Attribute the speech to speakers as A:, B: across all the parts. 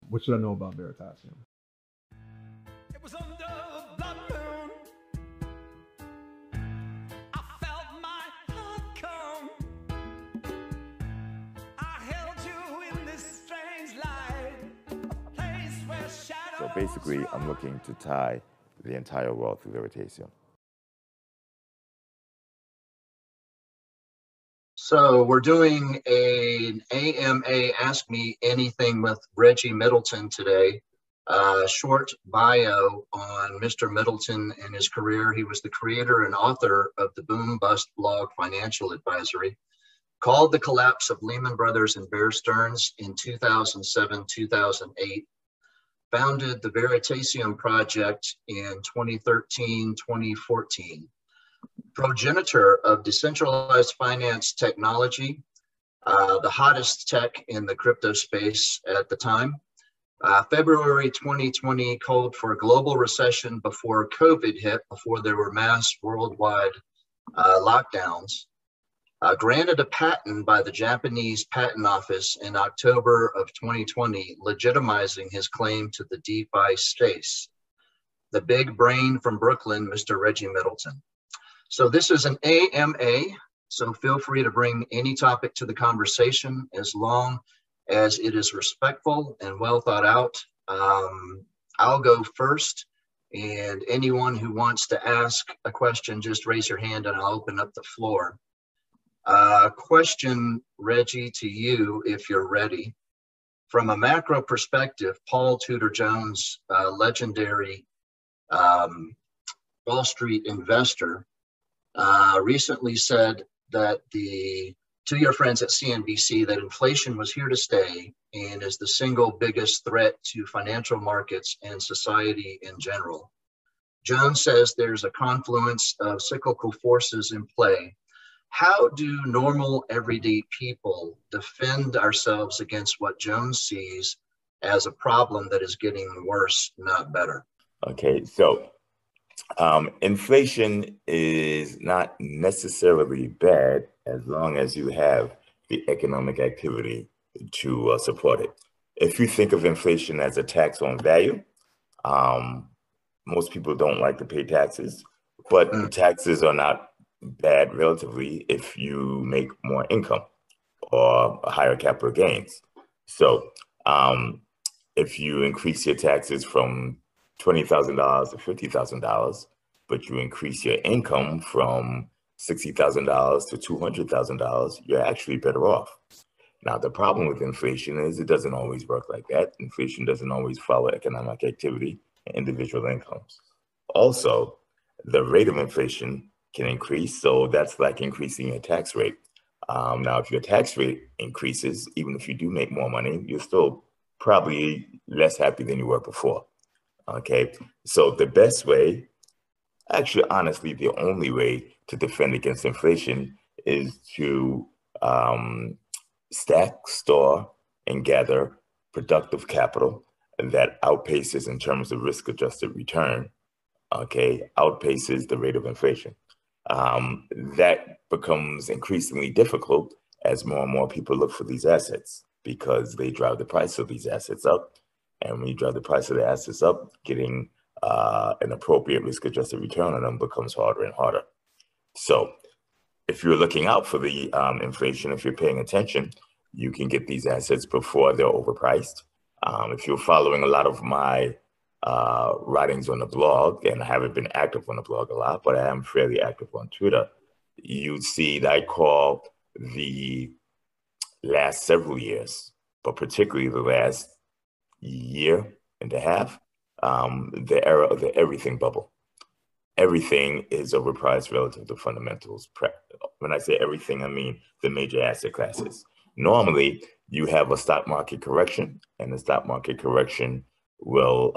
A: What should I know about Veritasium?
B: It was under the blood moon. I felt my heart come. I held you in this strange light, a place where shadows.
C: So basically, I'm looking to tie the entire world through Veritasium.
D: So we're doing an AMA Ask Me Anything with Reggie Middleton today. Short bio on Mr. Middleton and his career. He was the creator and author of the Boom Bust blog Financial Advisory, called the collapse of Lehman Brothers and Bear Stearns in 2007-2008, founded the Veritasium project in 2013-2014, progenitor of decentralized finance technology, the hottest tech in the crypto space at the time. February 2020 called for a global recession before COVID hit, before there were mass worldwide lockdowns. Granted a patent by the Japanese Patent Office in October of 2020, legitimizing his claim to the DeFi space. The big brain from Brooklyn, Mr. Reggie Middleton. So this is an AMA, so feel free to bring any topic to the conversation as long as it is respectful and well thought out. I'll go first, and anyone who wants to ask a question, just raise your hand and I'll open up the floor. Question, Reggie, to you if you're ready. From a macro perspective, Paul Tudor Jones, legendary Wall Street investor, recently said that to your friends at CNBC that inflation was here to stay and is the single biggest threat to financial markets and society in general. Jones says there's a confluence of cyclical forces in play. How do normal everyday people defend ourselves against what Jones sees as a problem that is getting worse, not better?
C: Okay, so inflation is not necessarily bad as long as you have the economic activity to support it. If you think of inflation as a tax on value, most people don't like to pay taxes, but taxes are not bad relatively if you make more income or higher capital gains. So if you increase your taxes from $20,000 to $50,000, but you increase your income from $60,000 to $200,000, you're actually better off. Now, the problem with inflation is it doesn't always work like that. Inflation doesn't always follow economic activity and individual incomes. Also, the rate of inflation can increase, so that's like increasing your tax rate. Now, if your tax rate increases, even if you do make more money, you're still probably less happy than you were before. Okay, so the best way, actually, honestly, the only way to defend against inflation is to stack, store, and gather productive capital that outpaces in terms of risk-adjusted return, okay, outpaces the rate of inflation. That becomes increasingly difficult as more and more people look for these assets because they drive the price of these assets up. And when you drive the price of the assets up, getting an appropriate risk-adjusted return on them becomes harder and harder. So if you're looking out for the inflation, if you're paying attention, you can get these assets before they're overpriced. If you're following a lot of my writings on the blog, and I haven't been active on the blog a lot, but I am fairly active on Twitter, you'd see that I call the last several years, but particularly the last year and a half, the era of the everything bubble. Everything is overpriced relative to fundamentals. When I say everything, I mean the major asset classes. Normally, you have a stock market correction, and the stock market correction will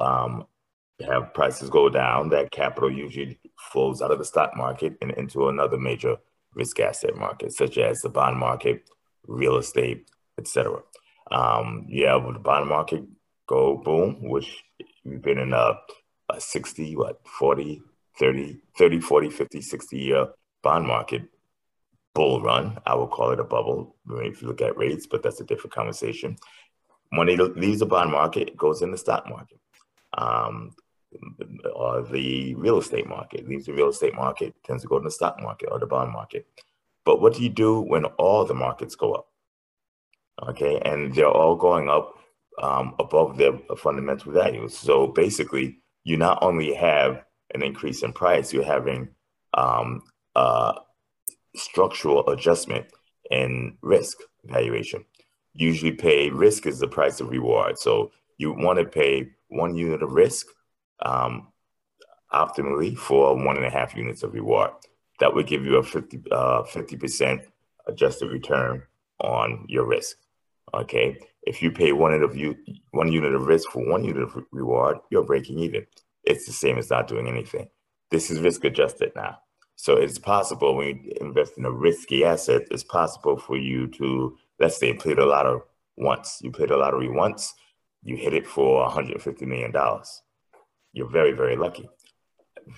C: have prices go down. That capital usually flows out of the stock market and into another major risk asset market, such as the bond market, real estate, etc. You have the bond market go boom, which we've been in a 60, 40, 30, 40, 50, 60-year bond market bull run. I will call it a bubble if you look at rates, but that's a different conversation. money leaves the bond market, it goes in the stock market, or the real estate market. Leaves the real estate market, tends to go to the stock market or the bond market. But what do you do when all the markets go up? Okay, and they're all going up above their fundamental values. So basically, you not only have an increase in price, you're having structural adjustment in risk valuation. Usually pay risk is the price of reward. So you want to pay 1 unit of risk optimally for 1.5 units of reward. That would give you a 50% adjusted return on your risk. Okay, if you pay 1 unit of risk for 1 unit of reward, you're breaking even. It's the same as not doing anything. This is risk adjusted now. So it's possible when you invest in a risky asset, it's possible for you to, let's say, play the lottery once. You played the lottery once, you hit it for $150 million. You're very, very lucky.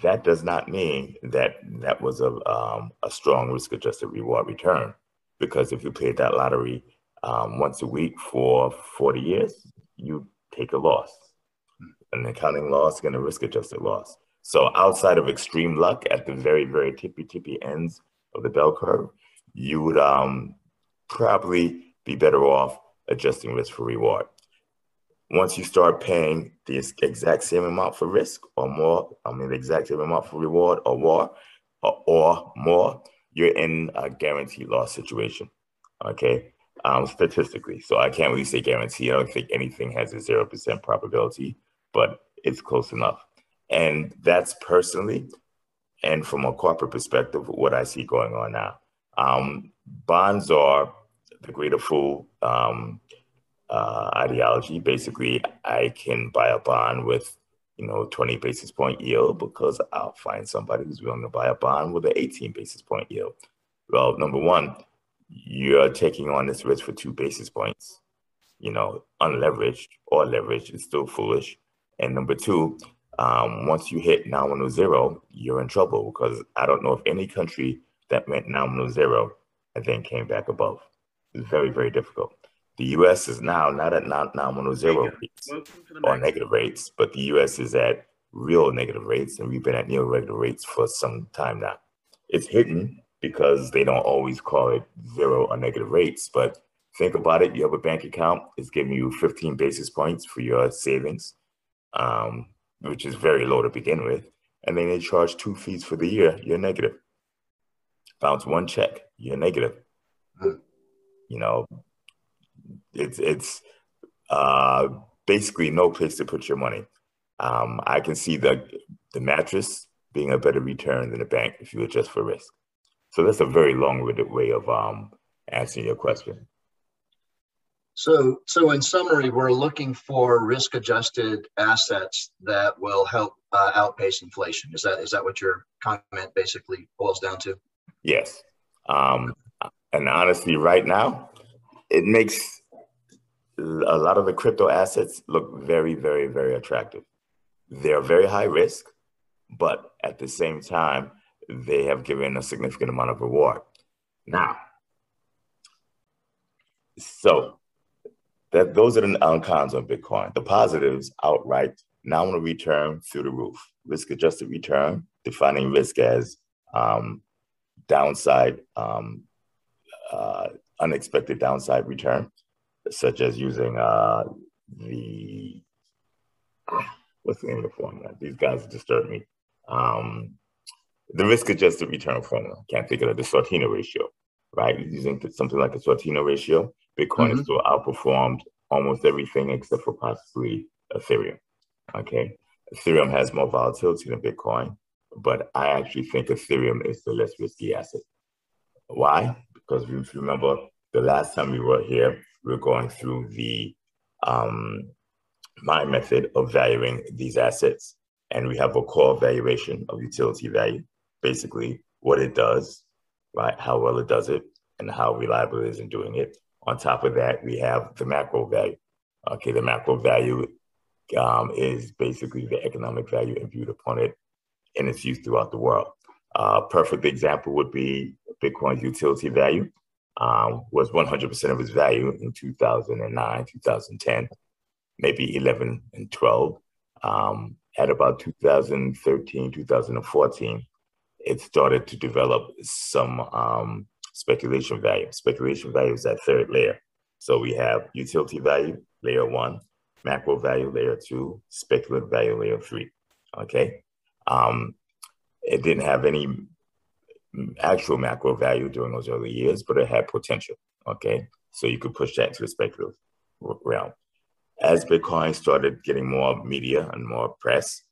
C: That does not mean that that was a strong risk-adjusted reward return, because if you played that lottery once a week for 40 years, you take a loss, an accounting loss and a risk-adjusted loss. So outside of extreme luck at the very, very tippy ends of the bell curve, you would probably be better off adjusting risk for reward. Once you start paying the exact same amount for risk or more, the exact same amount for reward or more, you're in a guaranteed loss situation, okay, statistically. So I can't really say guarantee. I don't think anything has a 0% probability, but it's close enough. And that's personally, and from a corporate perspective, what I see going on now. Bonds are the greater fool ideology. Basically, I can buy a bond with 20 basis point yield because I'll find somebody who's willing to buy a bond with an 18 basis point yield. Well, number one, you're taking on this risk for 2 basis points. Unleveraged or leveraged is still foolish. And number two, once you hit nominal zero, you're in trouble, because I don't know of any country that went nominal zero and then came back above. It's very, very difficult. The U.S. is now not at nominal zero rates or negative rates, but the U.S. is at real negative rates, and we've been at near negative rates for some time now. It's hidden because they don't always call it zero or negative rates, but think about it. You have a bank account, it's giving you 15 basis points for your savings, which is very low to begin with, and then they charge 2 fees for the year, you're negative. Bounce 1 check, you're negative. It's basically no place to put your money. I can see the mattress being a better return than the bank if you adjust for risk. So that's a very long-winded way of answering your question.
D: So in summary, we're looking for risk-adjusted assets that will help outpace inflation. Is that what your comment basically boils down to?
C: Yes. And honestly, right now, it makes a lot of the crypto assets look very, very, very attractive. They're very high risk, but at the same time, they have given a significant amount of reward. Now, so those are the cons of Bitcoin. The positives, outright nominal return through the roof. Risk-adjusted return, defining risk as downside, unexpected downside return, such as using what's the name of the formula? These guys disturb me. The risk-adjusted return formula. Can't think of it. The Sortino ratio, right? Using something like a Sortino ratio, Bitcoin has still outperformed almost everything except for possibly Ethereum. Okay, Ethereum has more volatility than Bitcoin, but I actually think Ethereum is the less risky asset. Why? Because if you remember the last time we were here, we were going through the my method of valuing these assets, and we have a core valuation of utility value, basically what it does, right? How well it does it, and how reliable it is in doing it. On top of that, we have the macro value. Okay, the macro value is basically the economic value imbued upon it in its use throughout the world. Perfect example would be Bitcoin's utility value. was 100% of its value in 2009, 2010, maybe 11 and 12. At about 2013, 2014, it started to develop some speculation value. Speculation value is that third layer. So we have utility value, layer 1, macro value, layer 2, speculative value, layer 3. Okay. It didn't have any actual macro value during those early years, but it had potential. Okay. So you could push that to the speculative realm. As Bitcoin started getting more media and more press,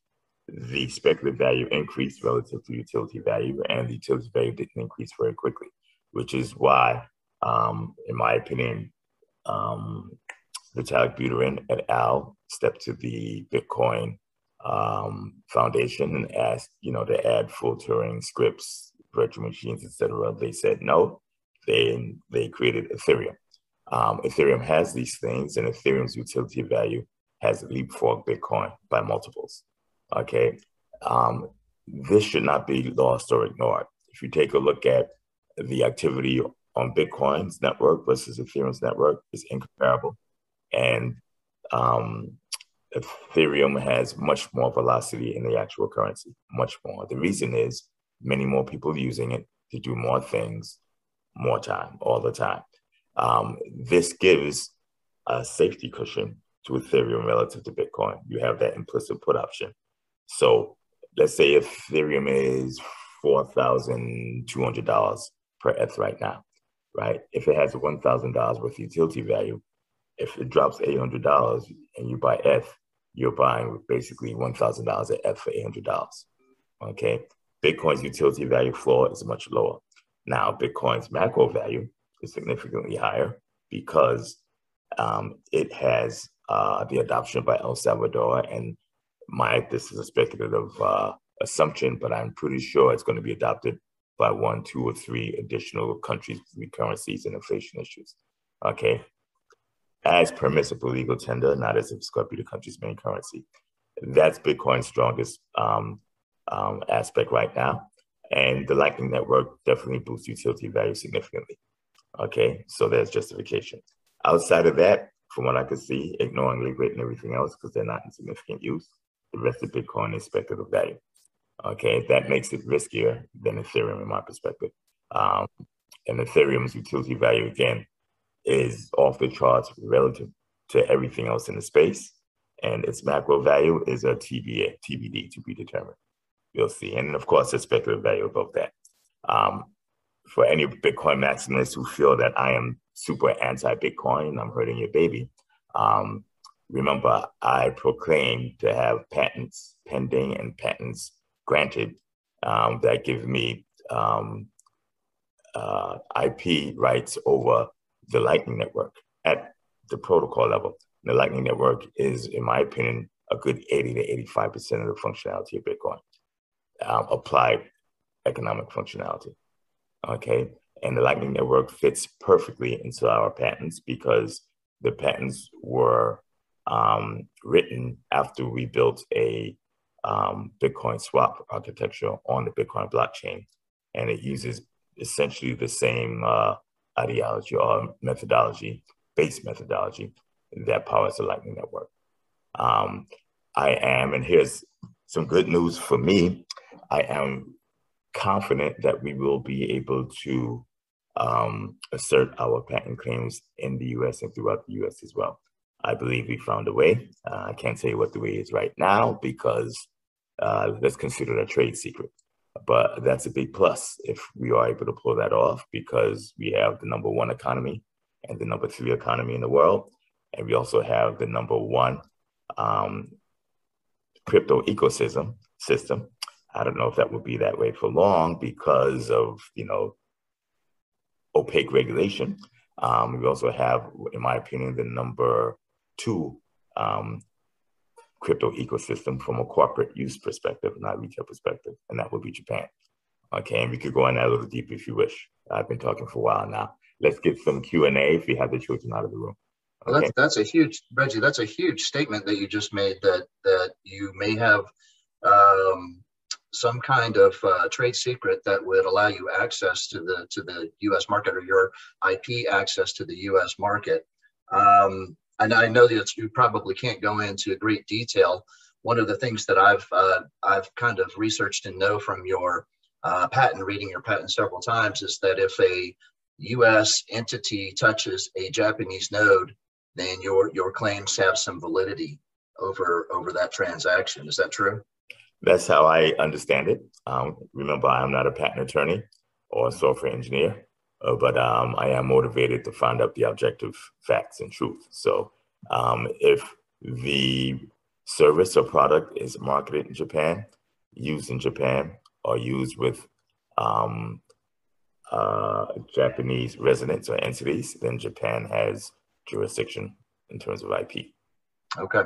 C: the speculative value increased relative to utility value, and the utility value didn't increase very quickly, which is why, in my opinion, Vitalik Buterin et al. Stepped to the Bitcoin Foundation and asked, to add full Turing scripts, virtual machines, etc. They said no. They created Ethereum. Ethereum has these things, and Ethereum's utility value has leapfrogged Bitcoin by multiples. Okay, this should not be lost or ignored. If you take a look at the activity on Bitcoin's network versus Ethereum's network, is incomparable, and Ethereum has much more velocity in the actual currency, much more. The reason is many more people using it to do more things, more time, all the time. This gives a safety cushion to Ethereum relative to Bitcoin. You have that implicit put option. So let's say Ethereum is $4,200 per ETH right now, right? If it has $1,000 worth of utility value, if it drops $800 and you buy ETH, you're buying basically $1,000 at ETH for $800. Okay, Bitcoin's utility value floor is much lower. Now, Bitcoin's macro value is significantly higher because it has the adoption by El Salvador, and this is a speculative assumption, but I'm pretty sure it's going to be adopted by 1, 2, or 3 additional countries with currencies and inflation issues. Okay, as permissible legal tender, not as if it's going to be the country's main currency. That's Bitcoin's strongest aspect right now, and the Lightning Network definitely boosts utility value significantly. Okay, so there's justification. Outside of that, from what I could see, ignoring Liquid and everything else because they're not in significant use, the rest of Bitcoin is speculative value. Okay, that makes it riskier than Ethereum in my perspective. And Ethereum's utility value, again, is off the charts relative to everything else in the space. And its macro value is a TBD, to be determined. You'll see. And of course, there's speculative value above that. For any Bitcoin maximalists who feel that I am super anti-Bitcoin, I'm hurting your baby. Remember, I proclaim to have patents pending and patents granted that give me IP rights over the Lightning Network at the protocol level. The Lightning Network is, in my opinion, a good 80 to 85% of the functionality of Bitcoin, applied economic functionality. Okay, and the Lightning Network fits perfectly into our patents because the patents were written after we built a Bitcoin swap architecture on the Bitcoin blockchain, and it uses essentially the same ideology or methodology, base methodology that powers the Lightning Network. I am, and here's some good news for me, I am confident that we will be able to assert our patent claims in the US and throughout the US as well. I believe we found a way. I can't tell you what the way is right now because let's consider it a trade secret. But that's a big plus if we are able to pull that off because we have the #1 economy and the #3 economy in the world. And we also have the #1 crypto ecosystem system. I don't know if that will be that way for long because of, opaque regulation. We also have, in my opinion, the #2 crypto ecosystem from a corporate use perspective, not retail perspective, and that would be Japan. Okay, and we could go on that a little deeper if you wish. I've been talking for a while now. Let's get some Q&A if you have the children out of the room.
D: Okay. Well, that's a huge, Reggie, that's a huge statement that you just made that you may have some kind of trade secret that would allow you access to the U.S. market, or your IP access to the U.S. market. And I know that you probably can't go into great detail. One of the things that I've kind of researched and know from your patent, reading your patent several times, is that if a U.S. entity touches a Japanese node, then your claims have some validity over that transaction. Is that true?
C: That's how I understand it. Remember, I'm not a patent attorney or a software engineer, but I am motivated to find out the objective facts and truth. So if the service or product is marketed in Japan, used in Japan, or used with Japanese residents or entities, then Japan has jurisdiction in terms of IP.
D: Okay.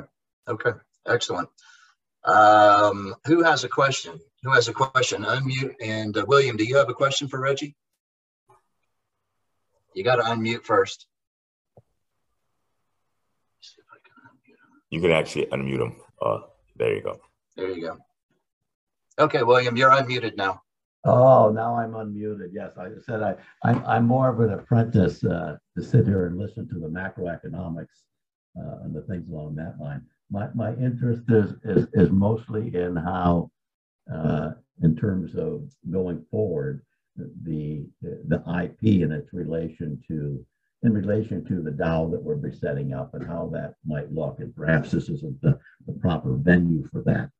D: Okay. Excellent. Who has a question? Who has a question? Unmute. And William, do you have a question for Reggie? You got to unmute first. See if I can unmute him.
C: You can actually unmute him. There you go.
D: There you go. Okay, William, you're unmuted now.
A: Oh, now I'm unmuted. Yes, I said I'm more of an apprentice to sit here and listen to the macroeconomics and the things along that line. My interest is mostly in how, in terms of going forward, the IP and its relation to the DAO that we'll be setting up and how that might look. And perhaps this isn't the proper venue for that.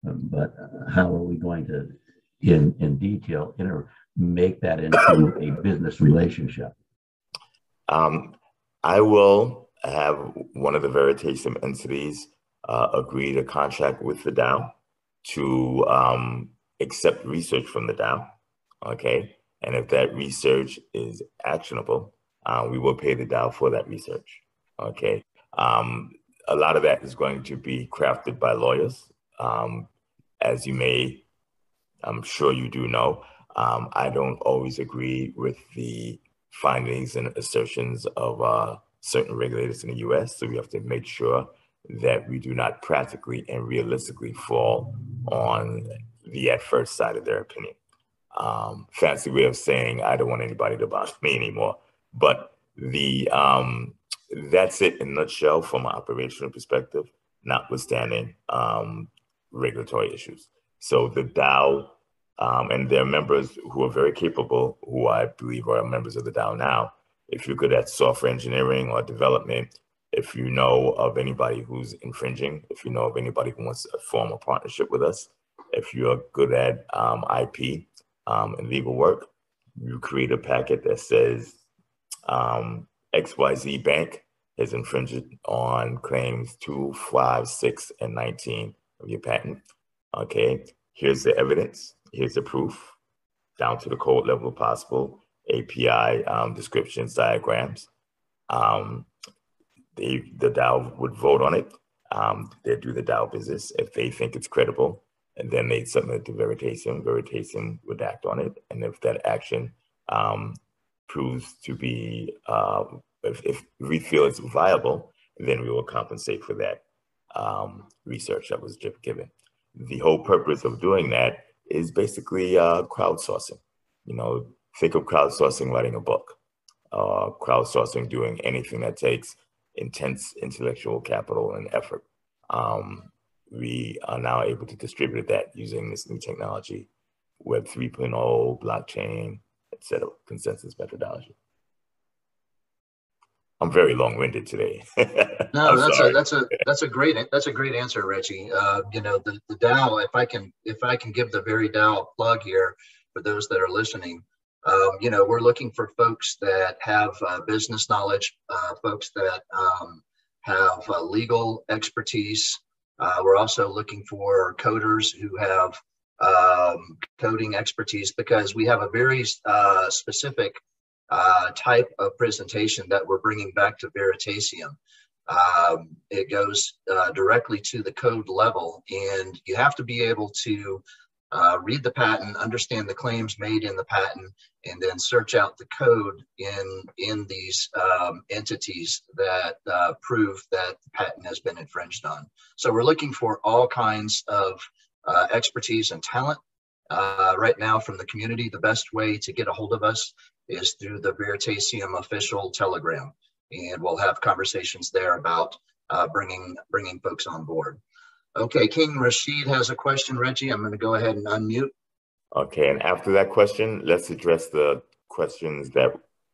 A: But how are we going to, in detail, make that into a business relationship?
C: I will have one of the Veritasium entities agree to contract with the DAO to accept research from the DAO, okay? And if that research is actionable, we will pay the DAO for that research, okay? A lot of that is going to be crafted by lawyers. As you may, I'm sure you do know, I don't always agree with the findings and assertions of certain regulators in the US, so we have to make sure that we do not practically and realistically fall on the at first side of their opinion. Fancy way of saying I don't want anybody to bother me anymore. But that's it in a nutshell from an operational perspective, notwithstanding regulatory issues. So the DAO and their members who are very capable, who I believe are members of the DAO now, if you're good at software engineering or development, if you know of anybody who's infringing, if you know of anybody who wants to form a partnership with us, if you're good at IP and legal work, you create a packet that says XYZ Bank has infringed on claims 2, 5, 6, and 19 of your patent. Okay, here's the evidence, here's the proof, down to the code level possible, API descriptions, diagrams. The DAO would vote on it. They do the DAO business if they think it's credible, and then they submit it to Veritasium. Veritasium would act on it, and if that action proves to be, if we feel it's viable, then we will compensate for that research that was just given. The whole purpose of doing that is basically crowdsourcing. You know, think of crowdsourcing writing a book, crowdsourcing doing anything that takes intense intellectual capital and effort. We are now able to distribute that using this new technology, Web 3.0, blockchain, etc., consensus methodology. I'm very long-winded today.
D: No, that's a great answer, Reggie. You know, the DAO. If I can give the VeriDAO a plug here for those that are listening. You know, we're looking for folks that have business knowledge, folks that have legal expertise. We're also looking for coders who have coding expertise, because we have a very specific type of presentation that we're bringing back to Veritasium. It goes directly to the code level, and you have to be able to read the patent, understand the claims made in the patent, and then search out the code in these entities that prove that the patent has been infringed on. So we're looking for all kinds of expertise and talent right now from the community, the best way to get a hold of us is through the Veritasium official Telegram. And we'll have conversations there about bringing folks on board. Okay, King Rashid has a question. Reggie, I'm going to go ahead and unmute.
C: Okay, and after that question, let's address the questions that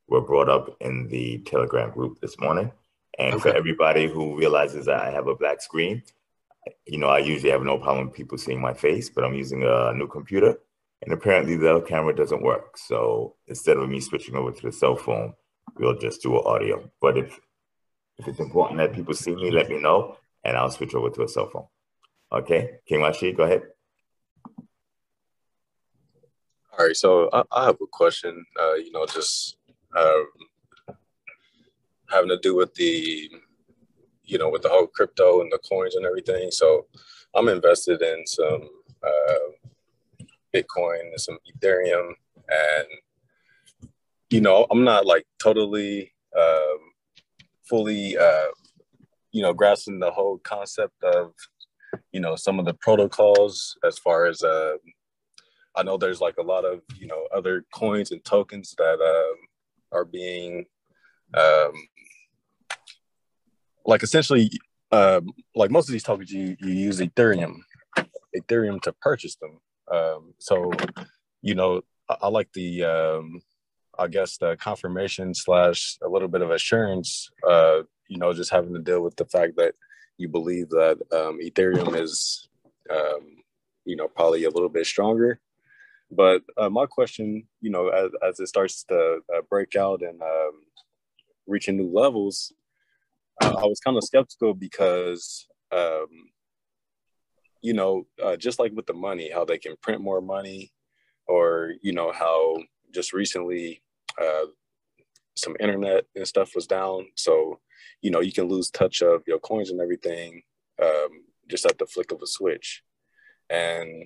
C: were brought up in the Telegram group this morning. And for everybody who realizes that I have a black screen, you know, I usually have no problem with people seeing my face, but I'm using a new computer, and apparently the camera doesn't work. So instead of me switching over to the cell phone, we'll just do an audio. But if it's important that people see me, let me know, and I'll switch over to a cell phone. Okay, King Rashid, go ahead.
E: All right, so I have a question, you know, just having to do with the, you know, with the whole crypto and the coins and everything. So I'm invested in some Bitcoin and some Ethereum, and, you know, I'm not like totally fully, you know, grasping the whole concept of, you know, some of the protocols as far as, I know there's like a lot of, you know, other coins and tokens that are being like essentially like most of these tokens you use Ethereum to purchase them. So, you know, I like the I guess the confirmation / a little bit of assurance, you know, just having to deal with the fact that you believe that Ethereum is you know, probably a little bit stronger. But my question, you know, as it starts to break out and reaching new levels, I was kind of skeptical because, you know, just like with the money, how they can print more money, or, you know, how just recently some internet and stuff was down. So, you know, you can lose touch of your coins and everything just at the flick of a switch. And,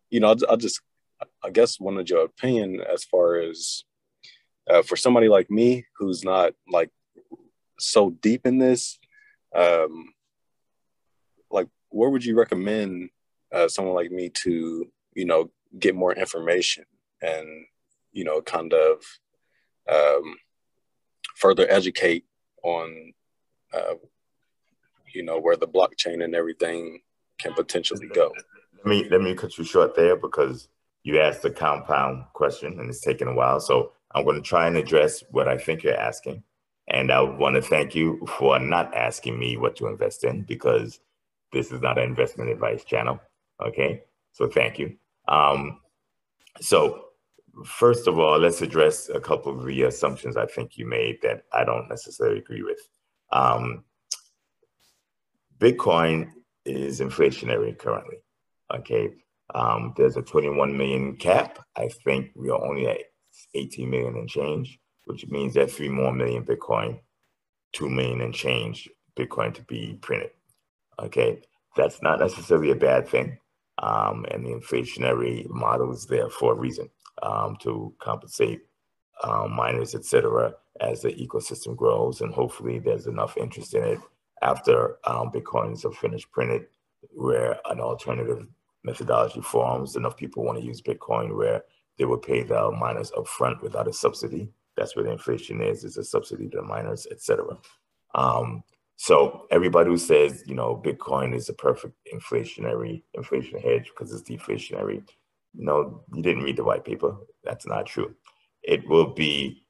E: you know, I guess wanted your opinion as far as for somebody like me who's not like so deep in this, like where would you recommend someone like me to, you know, get more information and, you know, kind of further educate on, you know, where the blockchain and everything can potentially go?
C: Let me cut you short there because you asked a compound question and it's taken a while. So I'm going to try and address what I think you're asking. And I want to thank you for not asking me what to invest in, because this is not an investment advice channel. Okay, so thank you. So first of all, let's address a couple of the assumptions I think you made that I don't necessarily agree with. Bitcoin is inflationary currently. Okay, there's a 21 million cap. I think we are only at 18 million and change, which means that 3 more million Bitcoin, 2 million and change Bitcoin to be printed. Okay, that's not necessarily a bad thing. And the inflationary model is there for a reason, to compensate miners, etc., as the ecosystem grows. And hopefully there's enough interest in it after Bitcoins are finished printed, where an alternative methodology forms. Enough people want to use Bitcoin where they will pay the miners upfront without a subsidy. That's where the inflation is a subsidy to the miners, etc. So everybody who says, you know, Bitcoin is a perfect inflation hedge because it's deflationary, no, you didn't read the white paper. That's not true. It will be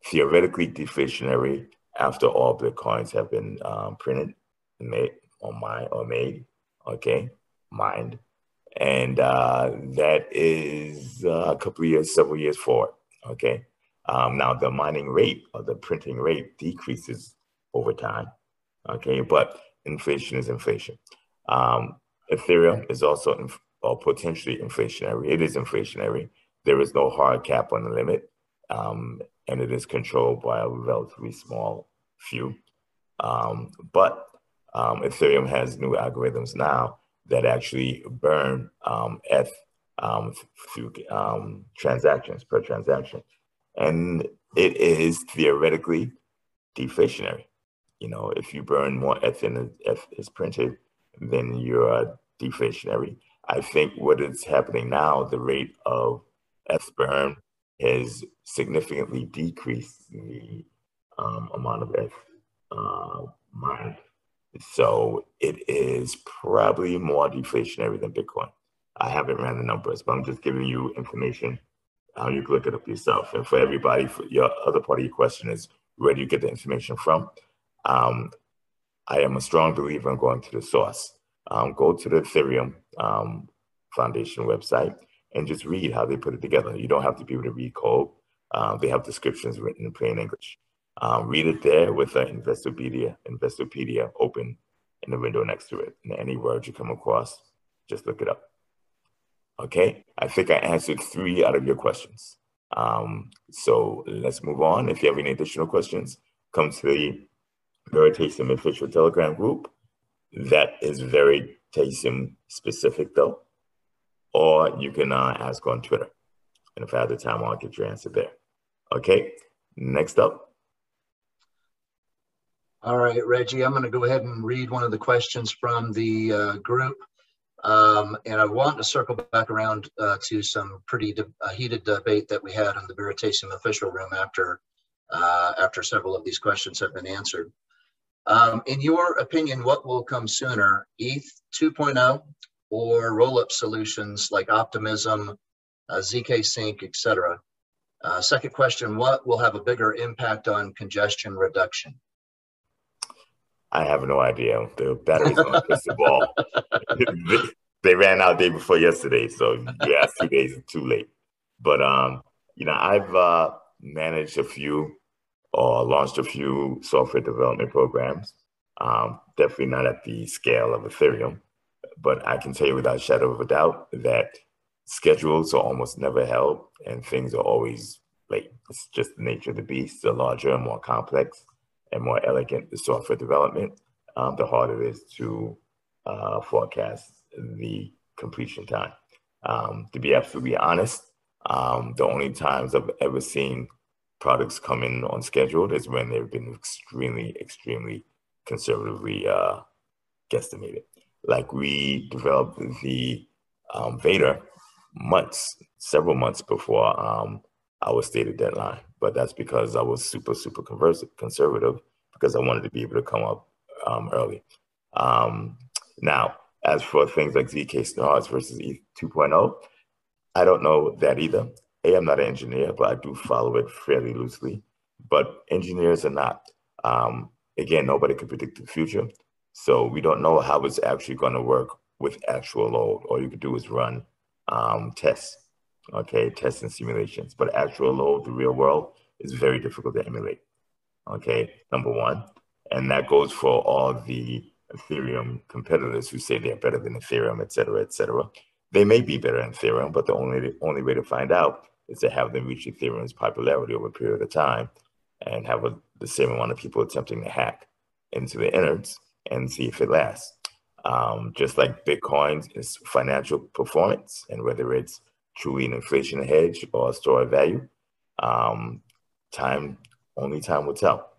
C: theoretically deflationary after all Bitcoins have been printed, made, or made, okay, mined. And that is a couple of years, several years forward, okay? Now the mining rate or the printing rate decreases over time, okay? But inflation is inflation. Ethereum is also potentially inflationary. It is inflationary. There is no hard cap on the limit, and it is controlled by a relatively small few. But Ethereum has new algorithms now that actually burn through transactions per transaction. And it is theoretically deflationary. You know, if you burn more ETH than ETH is printed, then you're deflationary. I think what is happening now, the rate of S-burn has significantly decreased the amount of mined. So it is probably more deflationary than Bitcoin. I haven't ran the numbers, but I'm just giving you information. You can look it up yourself. And for everybody, for your other part of your question is where do you get the information from? I am a strong believer in going to the source. Go to the Ethereum Foundation website and just read how they put it together. You don't have to be able to read code. They have descriptions written in plain English. Read it there with an Investopedia open in the window next to it. And any words you come across, just look it up. Okay, I think I answered 3 out of your questions. So let's move on. If you have any additional questions, come to the Veritasium official Telegram group. That is Veritasium specific though. Or you can ask on Twitter. And if I have the time, I'll get your answer there. Okay, next up.
D: All right, Reggie, I'm going to go ahead and read one of the questions from the group. And I want to circle back around to some pretty heated debate that we had in the Veritasium official room after several of these questions have been answered. In your opinion, what will come sooner, ETH 2.0 or roll-up solutions like Optimism, ZK Sync, etc.? Second question, what will have a bigger impact on congestion reduction?
C: I have no idea. The batteries on the crystal ball. They ran out day before yesterday, so you asked 2 days too late. But you know, I've managed a few or launched a few software development programs. Definitely not at the scale of Ethereum, but I can tell you without a shadow of a doubt that schedules are almost never held and things are always late. It's just the nature of the beast. The larger and more complex and more elegant the software development, the harder it is to forecast the completion time. To be absolutely honest, the only times I've ever seen products come in on schedule is when they've been extremely conservatively guesstimated. Like we developed the Vader several months before our stated deadline. But that's because I was super conservative because I wanted to be able to come up early. Now, as for things like ZK Stars versus ETH 2.0, I don't know that either. I'm not an engineer, but I do follow it fairly loosely. But engineers are not. Again, nobody can predict the future. So we don't know how it's actually going to work with actual load. All you can do is run tests. Okay, tests and simulations, but actual load, the real world, is very difficult to emulate. Okay, number one, and that goes for all the Ethereum competitors who say they're better than Ethereum, et cetera, et cetera. They may be better than Ethereum, but the only way to find out is to have them reach Ethereum's popularity over a period of time and have the same amount of people attempting to hack into the innards and see if it lasts. Just like Bitcoin's is financial performance, and whether it's truly an inflation hedge or a store of value, time will tell.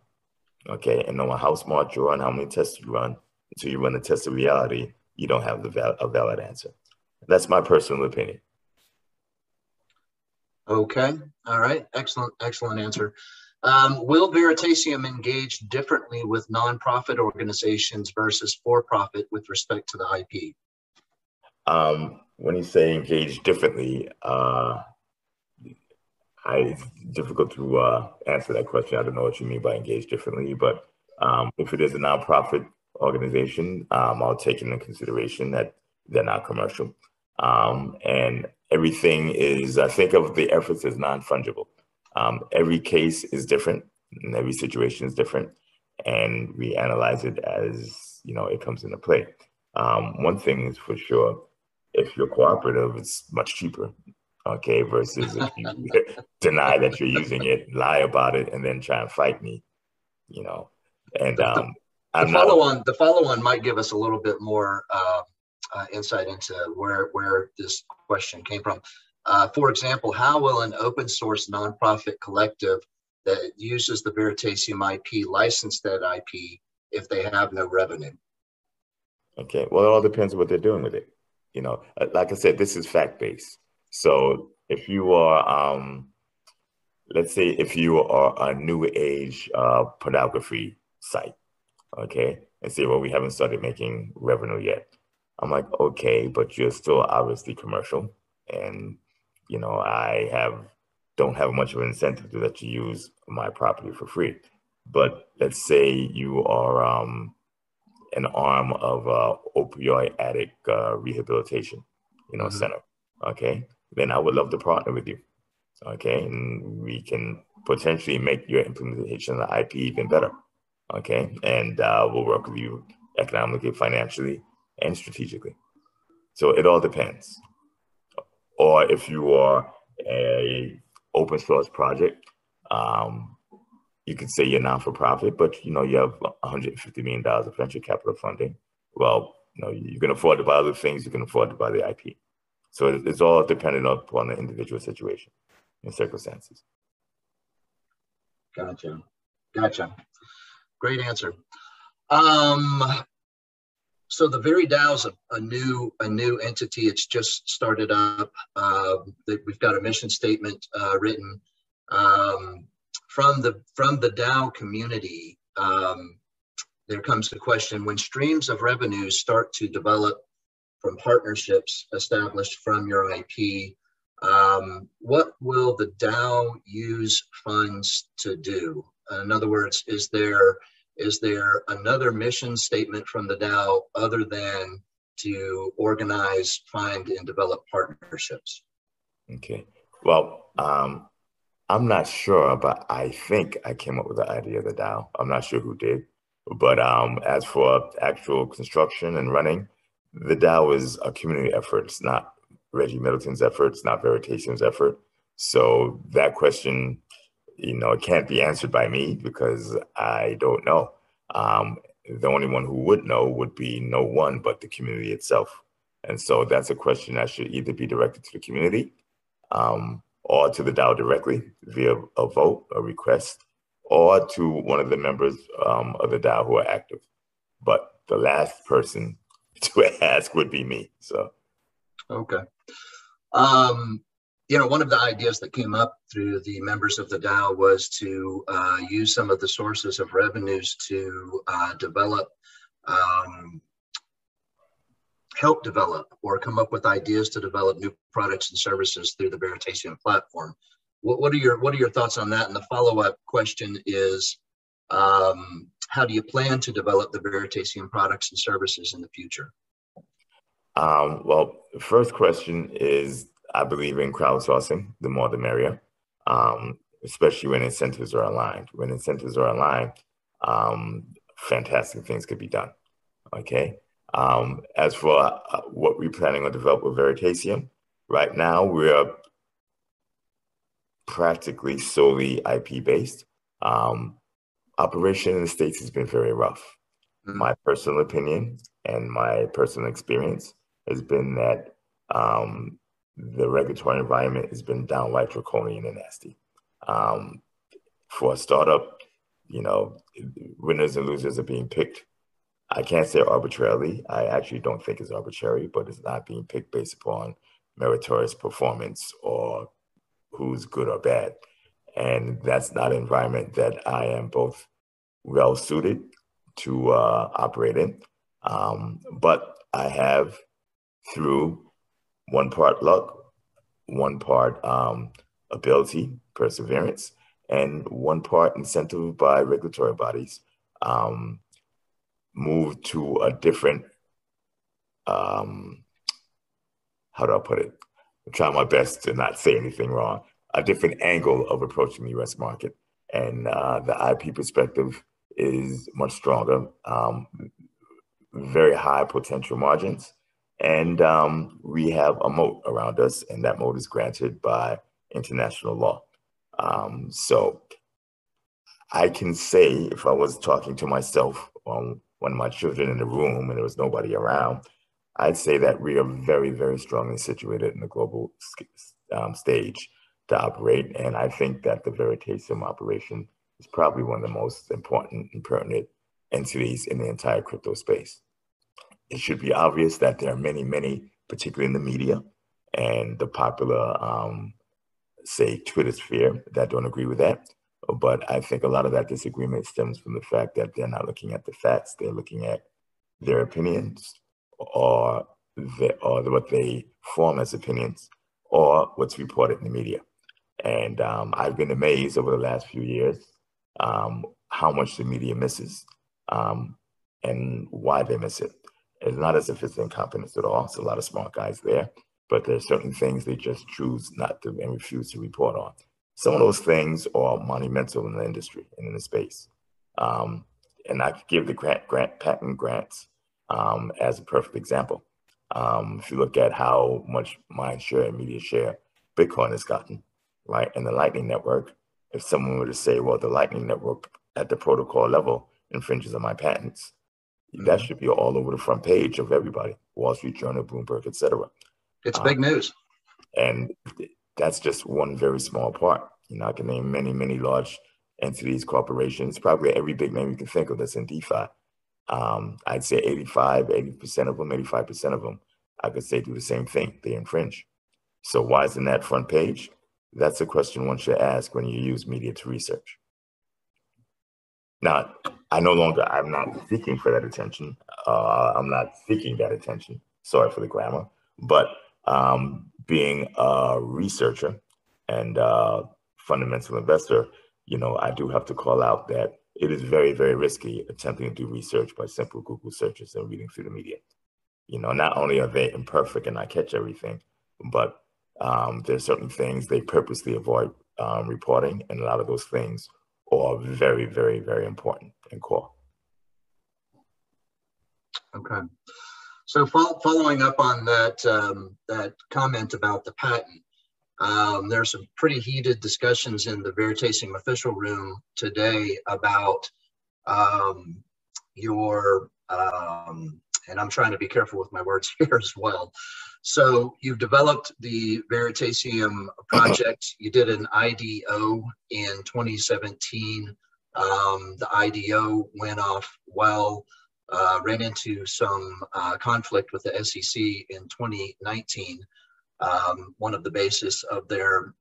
C: Okay, and no matter how smart you are and how many tests you run, until you run a test of reality, you don't have a valid answer. That's my personal opinion.
D: Okay, all right, excellent answer. Will Veritasium engage differently with nonprofit organizations versus for-profit with respect to the IP?
C: When you say engage differently, it's difficult to answer that question. I don't know what you mean by engage differently, but if it is a nonprofit organization, I'll take into consideration that they're not commercial. And everything is, I think of the efforts as non-fungible. Every case is different and every situation is different. And we analyze it as, it comes into play. One thing is for sure, if you're cooperative, it's much cheaper. Okay, versus if you deny that you're using it, lie about it, and then try and fight me, And
D: the follow-on might give us a little bit more insight into where this question came from. For example, how will an open source nonprofit collective that uses the Veritasium IP license that IP if they have no revenue?
C: Okay, well, it all depends on what they're doing with it. You know, like I said, this is fact-based. So if you are, let's say if you are a new age pornography site, okay, and say, well, we haven't started making revenue yet. I'm like, okay, but you're still obviously commercial, and you know, don't have much of an incentive to let you use my property for free. But let's say you are an arm of opioid addict rehabilitation, you know,
D: Mhm.
C: center. Okay, then I would love to partner with you. Okay, and we can potentially make your implementation of the IP even better. Okay, and we'll work with you economically, financially, and strategically. So it all depends. Or if you are a open source project, um, you could say you're not for profit, but you know you have $150 million of venture capital funding. Well, you know you can afford to buy other things. You can afford to buy the IP. So it's all dependent upon the individual situation and circumstances.
D: Gotcha. Gotcha. Great answer. Um, so the Very DAO's a new entity. It's just started up. We've got a mission statement written from the DAO community. There comes the question: when streams of revenue start to develop from partnerships established from your IP, what will the DAO use funds to do? In other words, is there another mission statement from the DAO other than to organize, find, and develop partnerships?
C: Okay. Well, I'm not sure, but I think I came up with the idea of the DAO. I'm not sure who did, but as for actual construction and running, the DAO is a community effort. It's not Reggie Middleton's effort. It's not Veritasium's effort. So that question, you know, it can't be answered by me because I don't know. The only one who would know would be no one but the community itself. And so that's a question that should either be directed to the community or to the DAO directly via a vote, a request, or to one of the members of the DAO who are active. But the last person to ask would be me. So,
D: Okay. One of the ideas that came up through the members of the DAO was to use some of the sources of revenues to help develop or come up with ideas to develop new products and services through the Veritasium platform. What are your thoughts on that? And the follow-up question is, how do you plan to develop the Veritasium products and services in the future?
C: Well, the first question is, I believe in crowdsourcing, the more the merrier, especially when incentives are aligned. When incentives are aligned, fantastic things could be done. Okay. As for what we're planning on developing with Veritasium, right now we're practically solely IP based. Operation in the States has been very rough. Mm-hmm. My personal opinion and my personal experience has been that the regulatory environment has been downright draconian and nasty. For a startup, you know, winners and losers are being picked. I can't say arbitrarily. I actually don't think it's arbitrary, but it's not being picked based upon meritorious performance or who's good or bad. And that's not an environment that I am both well suited to operate in. But I have, through one part luck, one part ability, perseverance, and one part incentive by regulatory bodies, moved to a different, how do I put it? I'm trying my best to not say anything wrong, a different angle of approaching the US market. And the IP perspective is much stronger, very high potential margins. And we have a moat around us, and that moat is granted by international law. So I can say, if I was talking to myself on one of my children in the room and there was nobody around, I'd say that we are very, very strongly situated in the global stage to operate. And I think that the Veritasium operation is probably one of the most important and pertinent entities in the entire crypto space. it should be obvious that there are many, particularly in the media and the popular, say, Twitter sphere that don't agree with that. But I think a lot of that disagreement stems from the fact that they're not looking at the facts. They're looking at their opinions or what they form as opinions or what's reported in the media. And I've been amazed over the last few years how much the media misses and why they miss it. It's not as if it's incompetence at all. There's a lot of smart guys there, but there's certain things they just choose not to and refuse to report on. Some of those things are monumental in the industry and in the space. And I could give the patent grants as a perfect example. If you look at how much mind share and media share Bitcoin has gotten, right? And the Lightning Network, if someone were to say, well, the Lightning Network at the protocol level infringes on my patents, that should be all over the front page of everybody, Wall Street Journal, Bloomberg, etc.
D: It's big news.
C: And that's just one very small part. You know, I can name many large entities, corporations, probably every big name you can think of that's in DeFi. I'd say 80% of them, 85% of them, I could say do the same thing. They infringe. So why isn't that front page? That's a question one should ask when you use media to research. Now, I'm not seeking for that attention. I'm not seeking that attention. Sorry for the grammar. But being a researcher and fundamental investor, you know, I do have to call out that it is very risky attempting to do research by simple Google searches and reading through the media. You know, not only are they imperfect and not catch everything, but there's certain things they purposely avoid reporting, and a lot of those things are very important and core.
D: Okay. So following up on that that comment about the patent, there's some pretty heated discussions in the Veritasium official room today about your, and I'm trying to be careful with my words here as well. So you've developed the Veritasium project. You did an IDO in 2017. The IDO went off well. Ran into some conflict with the SEC in 2019. One of the basis of their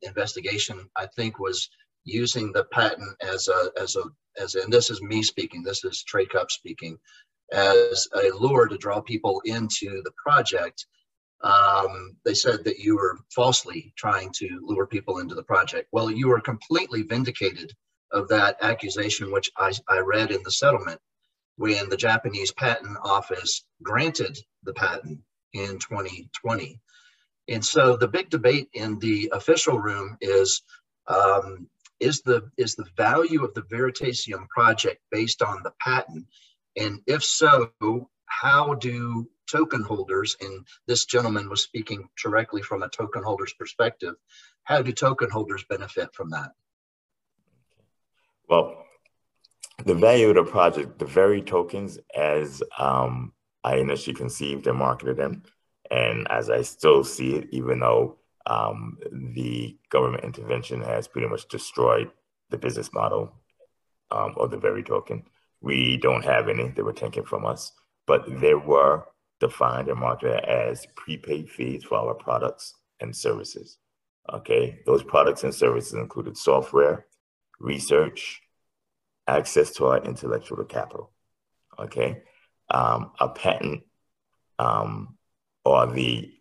D: investigation, I think, was using the patent as and this is me speaking, this is Trey Cup speaking, as a lure to draw people into the project. They said that you were falsely trying to lure people into the project. Well, you were completely vindicated of that accusation, which I read in the settlement when the Japanese Patent Office granted the patent in 2020. And so the big debate in the official room is the value of the Veritasium project based on the patent? And if so, how do token holders, and this gentleman was speaking directly from a token holder's perspective, how do token holders benefit from that?
C: Well, the value of the project, the very tokens as I initially conceived and marketed them, and as I still see it, even though the government intervention has pretty much destroyed the business model of the very token. We don't have any that were taken from us, but they were defined and marketed as prepaid fees for our products and services. Okay, those products and services included software, research, access to our intellectual capital. Okay, a patent or the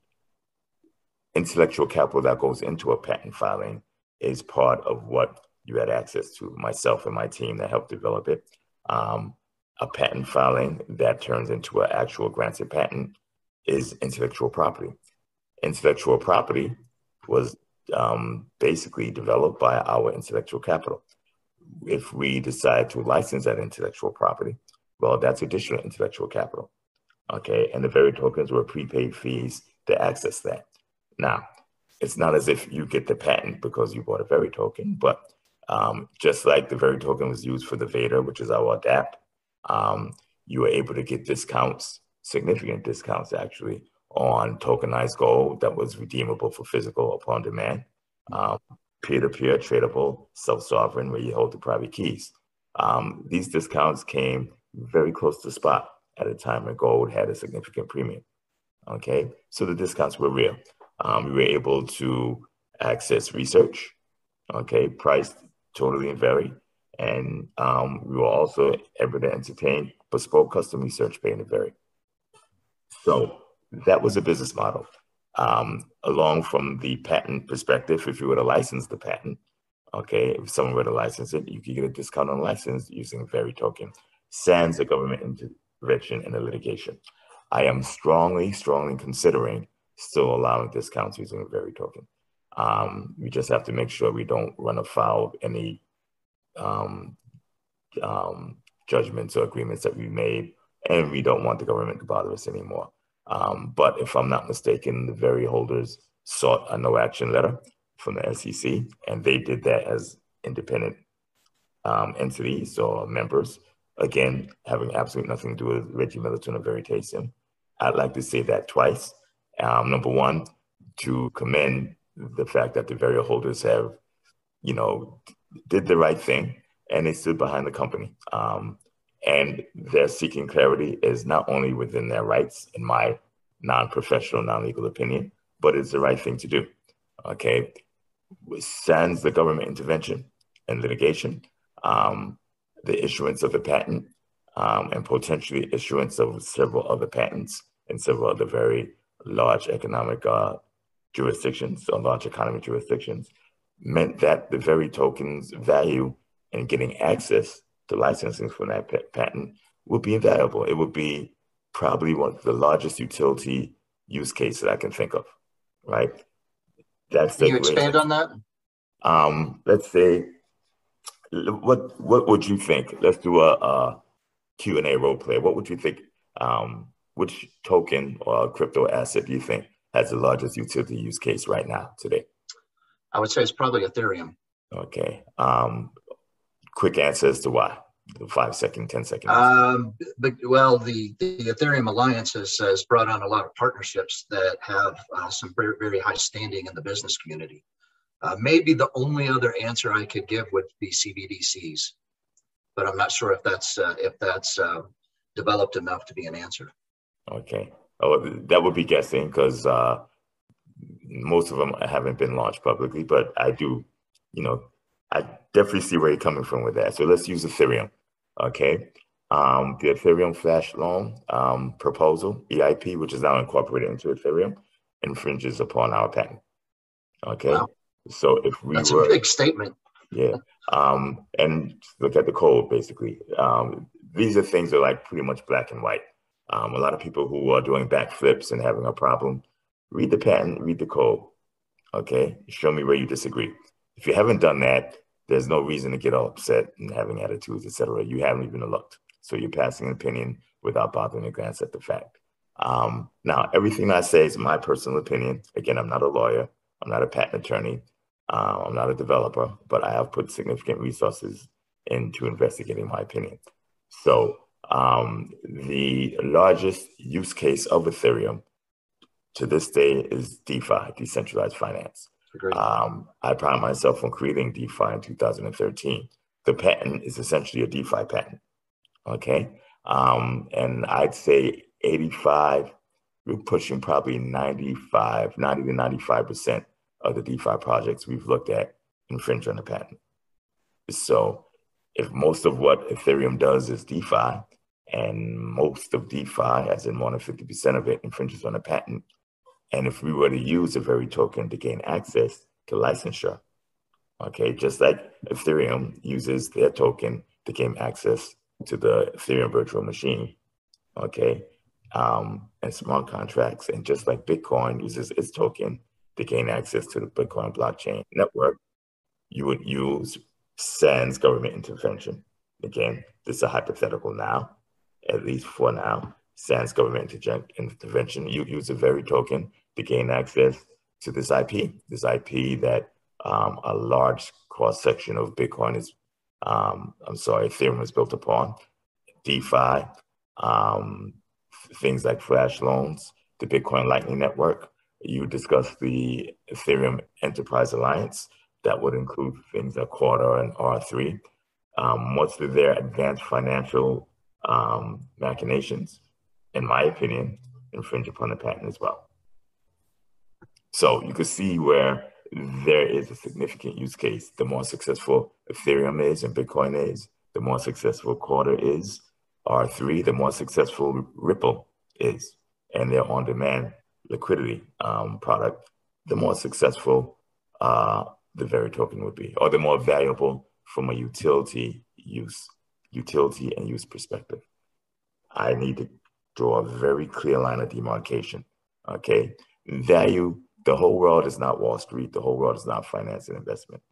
C: intellectual capital that goes into a patent filing is part of what you had access to, myself and my team that helped develop it. A patent filing that turns into an actual granted patent is intellectual property. Intellectual property was basically developed by our intellectual capital. If we decide to license that intellectual property, well, that's additional intellectual capital. Okay, and the very tokens were prepaid fees to access that. Now, it's not as if you get the patent because you bought a very token, but just like the very token was used for the Veda, which is our adapt, you were able to get discounts, significant discounts actually, on tokenized gold that was redeemable for physical upon demand, peer-to-peer, tradable, self-sovereign, where you hold the private keys. These discounts came very close to spot. at a time when gold had a significant premium. Okay, so the discounts were real. We were able to access research, okay, priced totally and varied. And we were also able to entertain bespoke custom research paid and varied. So that was a business model. Along from the patent perspective, if you were to license the patent, okay, if someone were to license it, you could get a discount on license using Very token, sans the government intervention in the litigation. I am strongly considering still allowing discounts using a Very token. We just have to make sure we don't run afoul of any judgments or agreements that we made, and we don't want the government to bother us anymore. But if I'm not mistaken, the Very holders sought a no action letter from the SEC, and they did that as independent entities or members, again, having absolutely nothing to do with Reggie Middleton or Veritasium. I'd like to say that twice. Number one, to commend the fact that the Very holders have, did the right thing, and they stood behind the company. And their seeking clarity is not only within their rights, in my non-professional, non-legal opinion, but it's the right thing to do. Okay, sans the government intervention and litigation, the issuance of a patent, and potentially issuance of several other patents in several other very large economic jurisdictions or large economy jurisdictions, meant that the Very token's value in getting access to licensing from that patent would be invaluable. It would be probably one of the largest utility use cases I can think of, right? That's
D: Can you expand on that?
C: Let's say, what would you think? Let's do a Q&A role play. What would you think, which token or crypto asset do you think has the largest utility use case right now, today?
D: I would say it's probably Ethereum.
C: Okay. Quick answer as to why. 5 second, 10 seconds.
D: Well, the Ethereum Alliance has brought on a lot of partnerships that have some very, very high standing in the business community. Maybe the only other answer I could give would be CBDCs, but I'm not sure if that's developed enough to be an answer.
C: Okay. Oh, that would be guessing, because most of them haven't been launched publicly, but I do, I definitely see where you're coming from with that. So let's use Ethereum. Okay. The Ethereum Flash Loan proposal, EIP, which is now incorporated into Ethereum, infringes upon our patent. Okay. Wow. So if we
D: That's a big statement.
C: Yeah. And look at the code, basically. These are things that are like pretty much black and white. A lot of people who are doing backflips and having a problem, read the patent, read the code. Okay. Show me where you disagree. If you haven't done that, there's no reason to get all upset and having attitudes, etc. You haven't even looked. So you're passing an opinion without bothering to glance at the fact. Now, everything I say is my personal opinion. Again, I'm not a lawyer. I'm not a patent attorney. I'm not a developer, but I have put significant resources into investigating my opinion. So the largest use case of Ethereum to this day is DeFi, decentralized finance. I pride myself on creating DeFi in 2013. The patent is essentially a DeFi patent. Okay. And I'd say 85, we're pushing probably 90 to 95% of the DeFi projects we've looked at infringe on the patent. So if most of what Ethereum does is DeFi, and most of DeFi, as in more than 50% of it, infringes on the patent, and if we were to use a Very token to gain access to licensure, okay, just like Ethereum uses their token to gain access to the Ethereum virtual machine, okay, and smart contracts, and just like Bitcoin uses its token to gain access to the Bitcoin blockchain network, you would use sans government intervention. Again, this is a hypothetical now, at least for now. Sans government intervention, you use a Very token to gain access to this IP that a large cross section of Bitcoin is, Ethereum is built upon. DeFi, things like flash loans, the Bitcoin Lightning Network. You discussed the Ethereum Enterprise Alliance. That would include things like Quarter and R3. Most of their advanced financial machinations in my opinion, infringe upon the patent as well. So you can see where there is a significant use case. The more successful Ethereum is and Bitcoin is, the more successful Quarter is, R3, the more successful Ripple is, and their on-demand liquidity product, the more successful the Very token would be, or the more valuable from a utility and use perspective. I need to draw a very clear line of demarcation, okay? Value, the whole world is not Wall Street. The whole world is not finance and investment,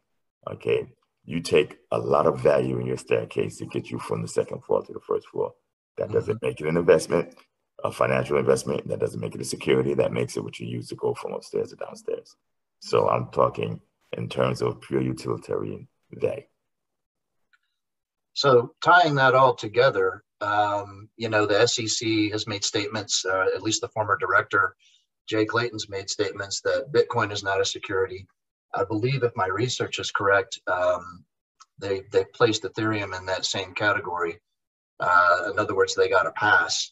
C: okay? You take a lot of value in your staircase to get you from the second floor to the first floor. That doesn't make it an investment, a financial investment. That doesn't make it a security. That makes it what you use to go from upstairs to downstairs. So I'm talking in terms of pure utilitarian value.
D: So tying that all together, you know, the SEC has made statements, at least the former director, Jay Clayton's made statements that Bitcoin is not a security. I believe, if my research is correct, they placed Ethereum in that same category. In other words, they got a pass.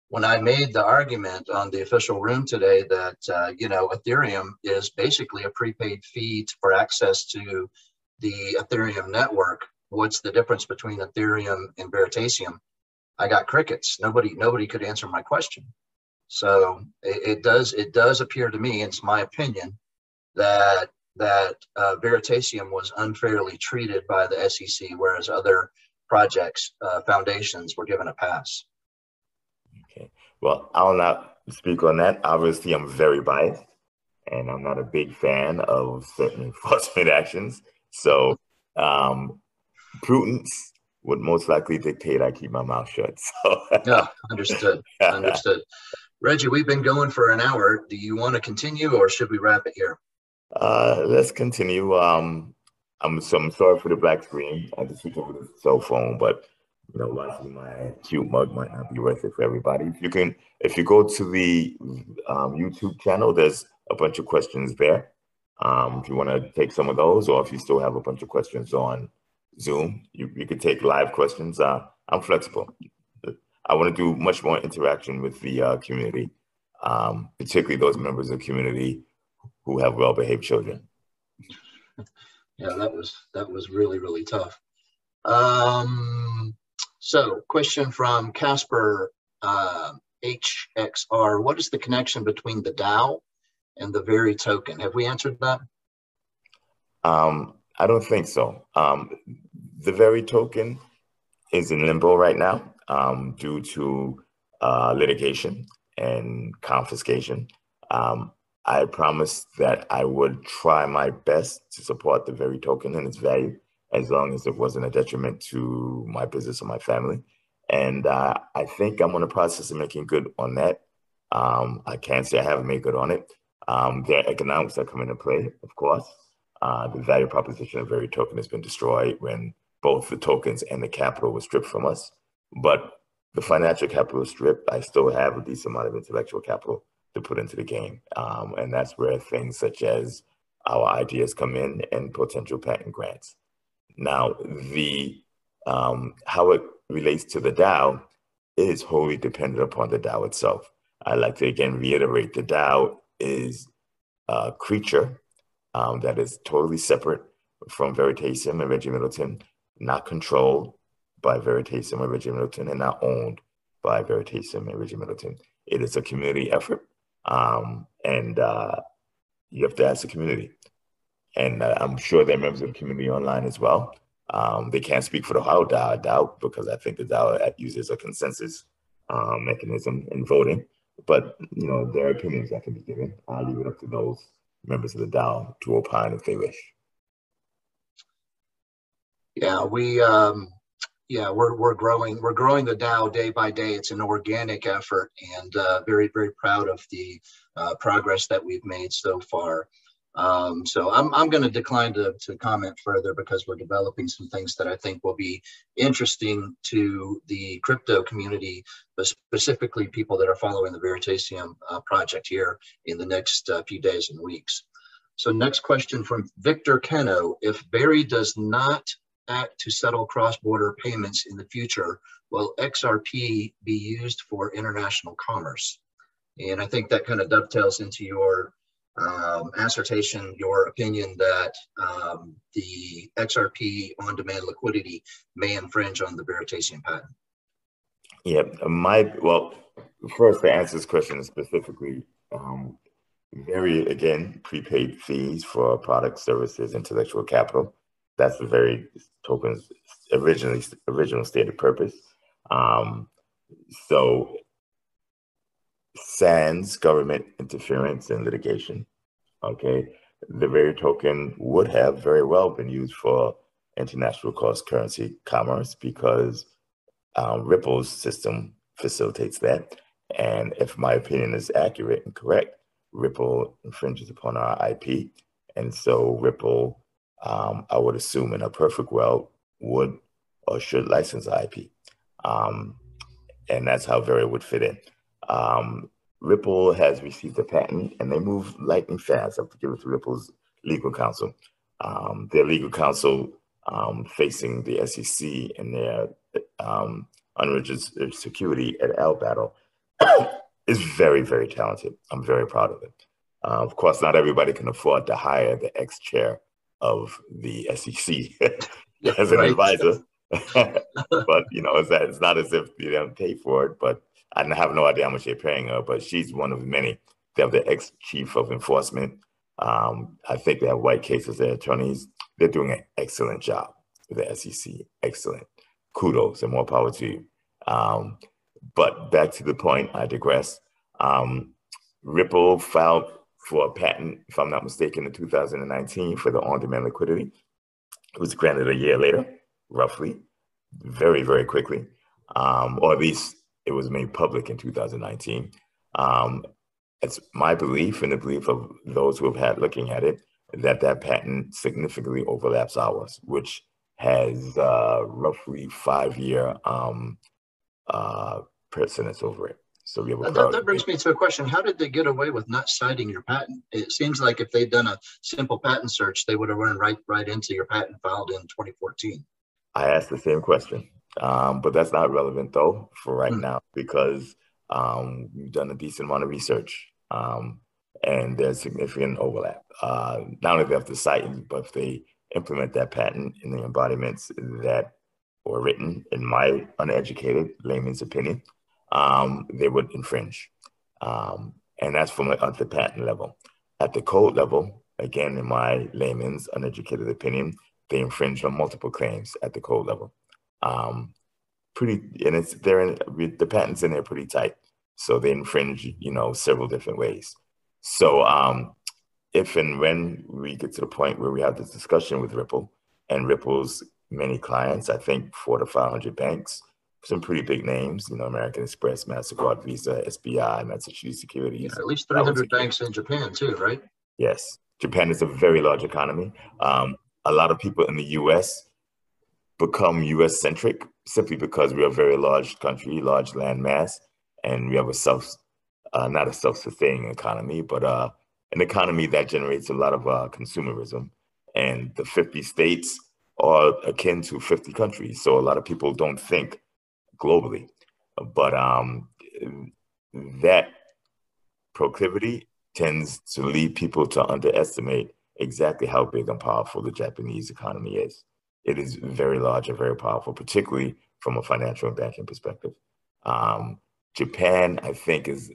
D: When I made the argument on the official room today that, you know, Ethereum is basically a prepaid fee for access to the Ethereum network, what's the difference between Ethereum and Veritasium? I got crickets. Nobody could answer my question. So it does appear to me, it's my opinion, that Veritasium was unfairly treated by the SEC, whereas other projects, foundations, were given a pass.
C: Okay. Well, I'll not speak on that. Obviously, I'm very biased, and I'm not a big fan of certain enforcement actions. So prudence would most likely dictate I keep my mouth shut. So
D: Yeah, understood. Understood. Reggie, we've been going for an hour. Do you want to continue, or should we wrap it here?
C: Let's continue. I'm sorry for the black screen. I just switched over to the cell phone, but you know, watching my cute mug might not be worth it for everybody. If you go to the YouTube channel, there's a bunch of questions there. If you want to take some of those, or if you still have a bunch of questions on Zoom, you can take live questions. I'm flexible. I want to do much more interaction with the community, particularly those members of the community who have well-behaved children.
D: Yeah, that was really, really tough. So question from Casper HXR. What is the connection between the DAO and the Very token? Have we answered that?
C: I don't think so. The Very token is in limbo right now due to litigation and confiscation. I promised that I would try my best to support the Very token and its value, as long as it wasn't a detriment to my business or my family. And I think I'm on the process of making good on that. I can't say I haven't made good on it. There are economics that come into play, of course. The value proposition of Very token has been destroyed when both the tokens and the capital were stripped from us. But the financial capital is stripped. I still have a decent amount of intellectual capital to put into the game. And that's where things such as our ideas come in and potential patent grants. Now, the how it relates to the DAO is wholly dependent upon the DAO itself. I'd like to again reiterate, the DAO is a creature that is totally separate from Veritasium and Reggie Middleton, not controlled by Veritasium and Reggie Middleton, and not owned by Veritasium and Reggie Middleton. It is a community effort, and you have to ask the community. And I'm sure there are members of the community online as well. They can't speak for the whole DAO because I think the DAO uses a consensus mechanism in voting. But you know, there are opinions that can be given. I'll leave it up to those members of the DAO to opine if they wish.
D: Yeah, we're growing the DAO day by day. It's an organic effort, and very, very proud of the progress that we've made so far. So I'm going to decline to comment further because we're developing some things that I think will be interesting to the crypto community, but specifically people that are following the Veritasium project here in the next few days and weeks. So next question from Victor Keno. If Very does not act to settle cross-border payments in the future, will XRP be used for international commerce? And I think that kind of dovetails into your assertion, your opinion that the XRP on-demand liquidity may infringe on the Veritasium patent.
C: Yeah, well, first to answer this question specifically, again, prepaid fees for products, services, intellectual capital. That's the very token's original stated purpose. So sans government interference and litigation, okay, the very token would have very well been used for international cross-currency commerce because Ripple's system facilitates that. And if my opinion is accurate and correct, Ripple infringes upon our IP. And so Ripple, I would assume in a perfect world, would or should license IP. And that's how Vera would fit in. Ripple has received a patent and they move lightning fast. I have to give it to Ripple's legal counsel. Their legal counsel facing the SEC in their unregistered security at L Battle is very, very talented. I'm very proud of it. Of course, not everybody can afford to hire the ex-chair of the SEC as an advisor. But, you know, it's not as if you don't pay for it, but I have no idea how much they're paying her, but she's one of many. They have the ex-chief of enforcement. I think they have white cases, their attorneys. They're doing an excellent job with the SEC. Excellent. Kudos and more power to you. But back to the point, I digress. Ripple filed for a patent, if I'm not mistaken, in 2019 for the on-demand liquidity. It was granted a year later, roughly, very, very quickly, or at least it was made public in 2019. It's my belief and the belief of those who have had looking at it that that patent significantly overlaps ours, which has roughly 5-year precedence over it. So we have a
D: that brings me to a question. How did they get away with not citing your patent? It seems like if they'd done a simple patent search, they would have run right into your patent filed in 2014.
C: I asked the same question, but that's not relevant though for right now because we've done a decent amount of research and there's significant overlap. Not only do they have to cite it, but if they implement that patent in the embodiments that were written, in my uneducated layman's opinion, they would infringe. And that's from at the patent level. At the code level, again, in my layman's uneducated opinion, they infringe on multiple claims at the code level. The patents in there pretty tight. So they infringe, you know, several different ways. So if and when we get to the point where we have this discussion with Ripple and Ripple's many clients, I think 400 to 500 banks, some pretty big names, you know, American Express, MasterCard, Visa, SBI, Massachusetts Securities.
D: Yeah, at least 300 banks in Japan too, right?
C: Yes. Japan is a very large economy. A lot of people in the US become US centric simply because we're a very large country, large land mass, and we have not a self-sustaining economy, but an economy that generates a lot of consumerism. And the 50 states are akin to 50 countries. So a lot of people don't think globally, but that proclivity tends to lead people to underestimate exactly how big and powerful the Japanese economy is. It is very large and very powerful, particularly from a financial and banking perspective. Japan, I think, is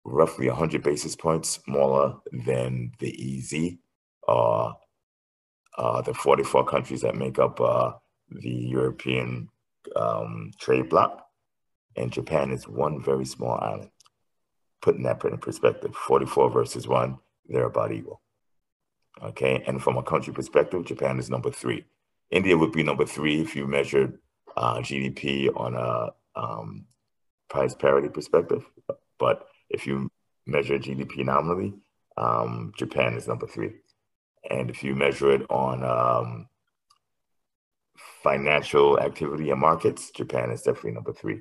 C: roughly 100 basis points smaller than the EZ, the 44 countries that make up the European trade bloc, and Japan is one very small island. Putting that in perspective, 44 versus 1, they're about equal. Okay, and from a country perspective, Japan is number 3. India would be number 3 if you measured GDP on a price parity perspective. But if you measure GDP nominally, Japan is number 3. And if you measure it on financial activity and markets, Japan is definitely number 3.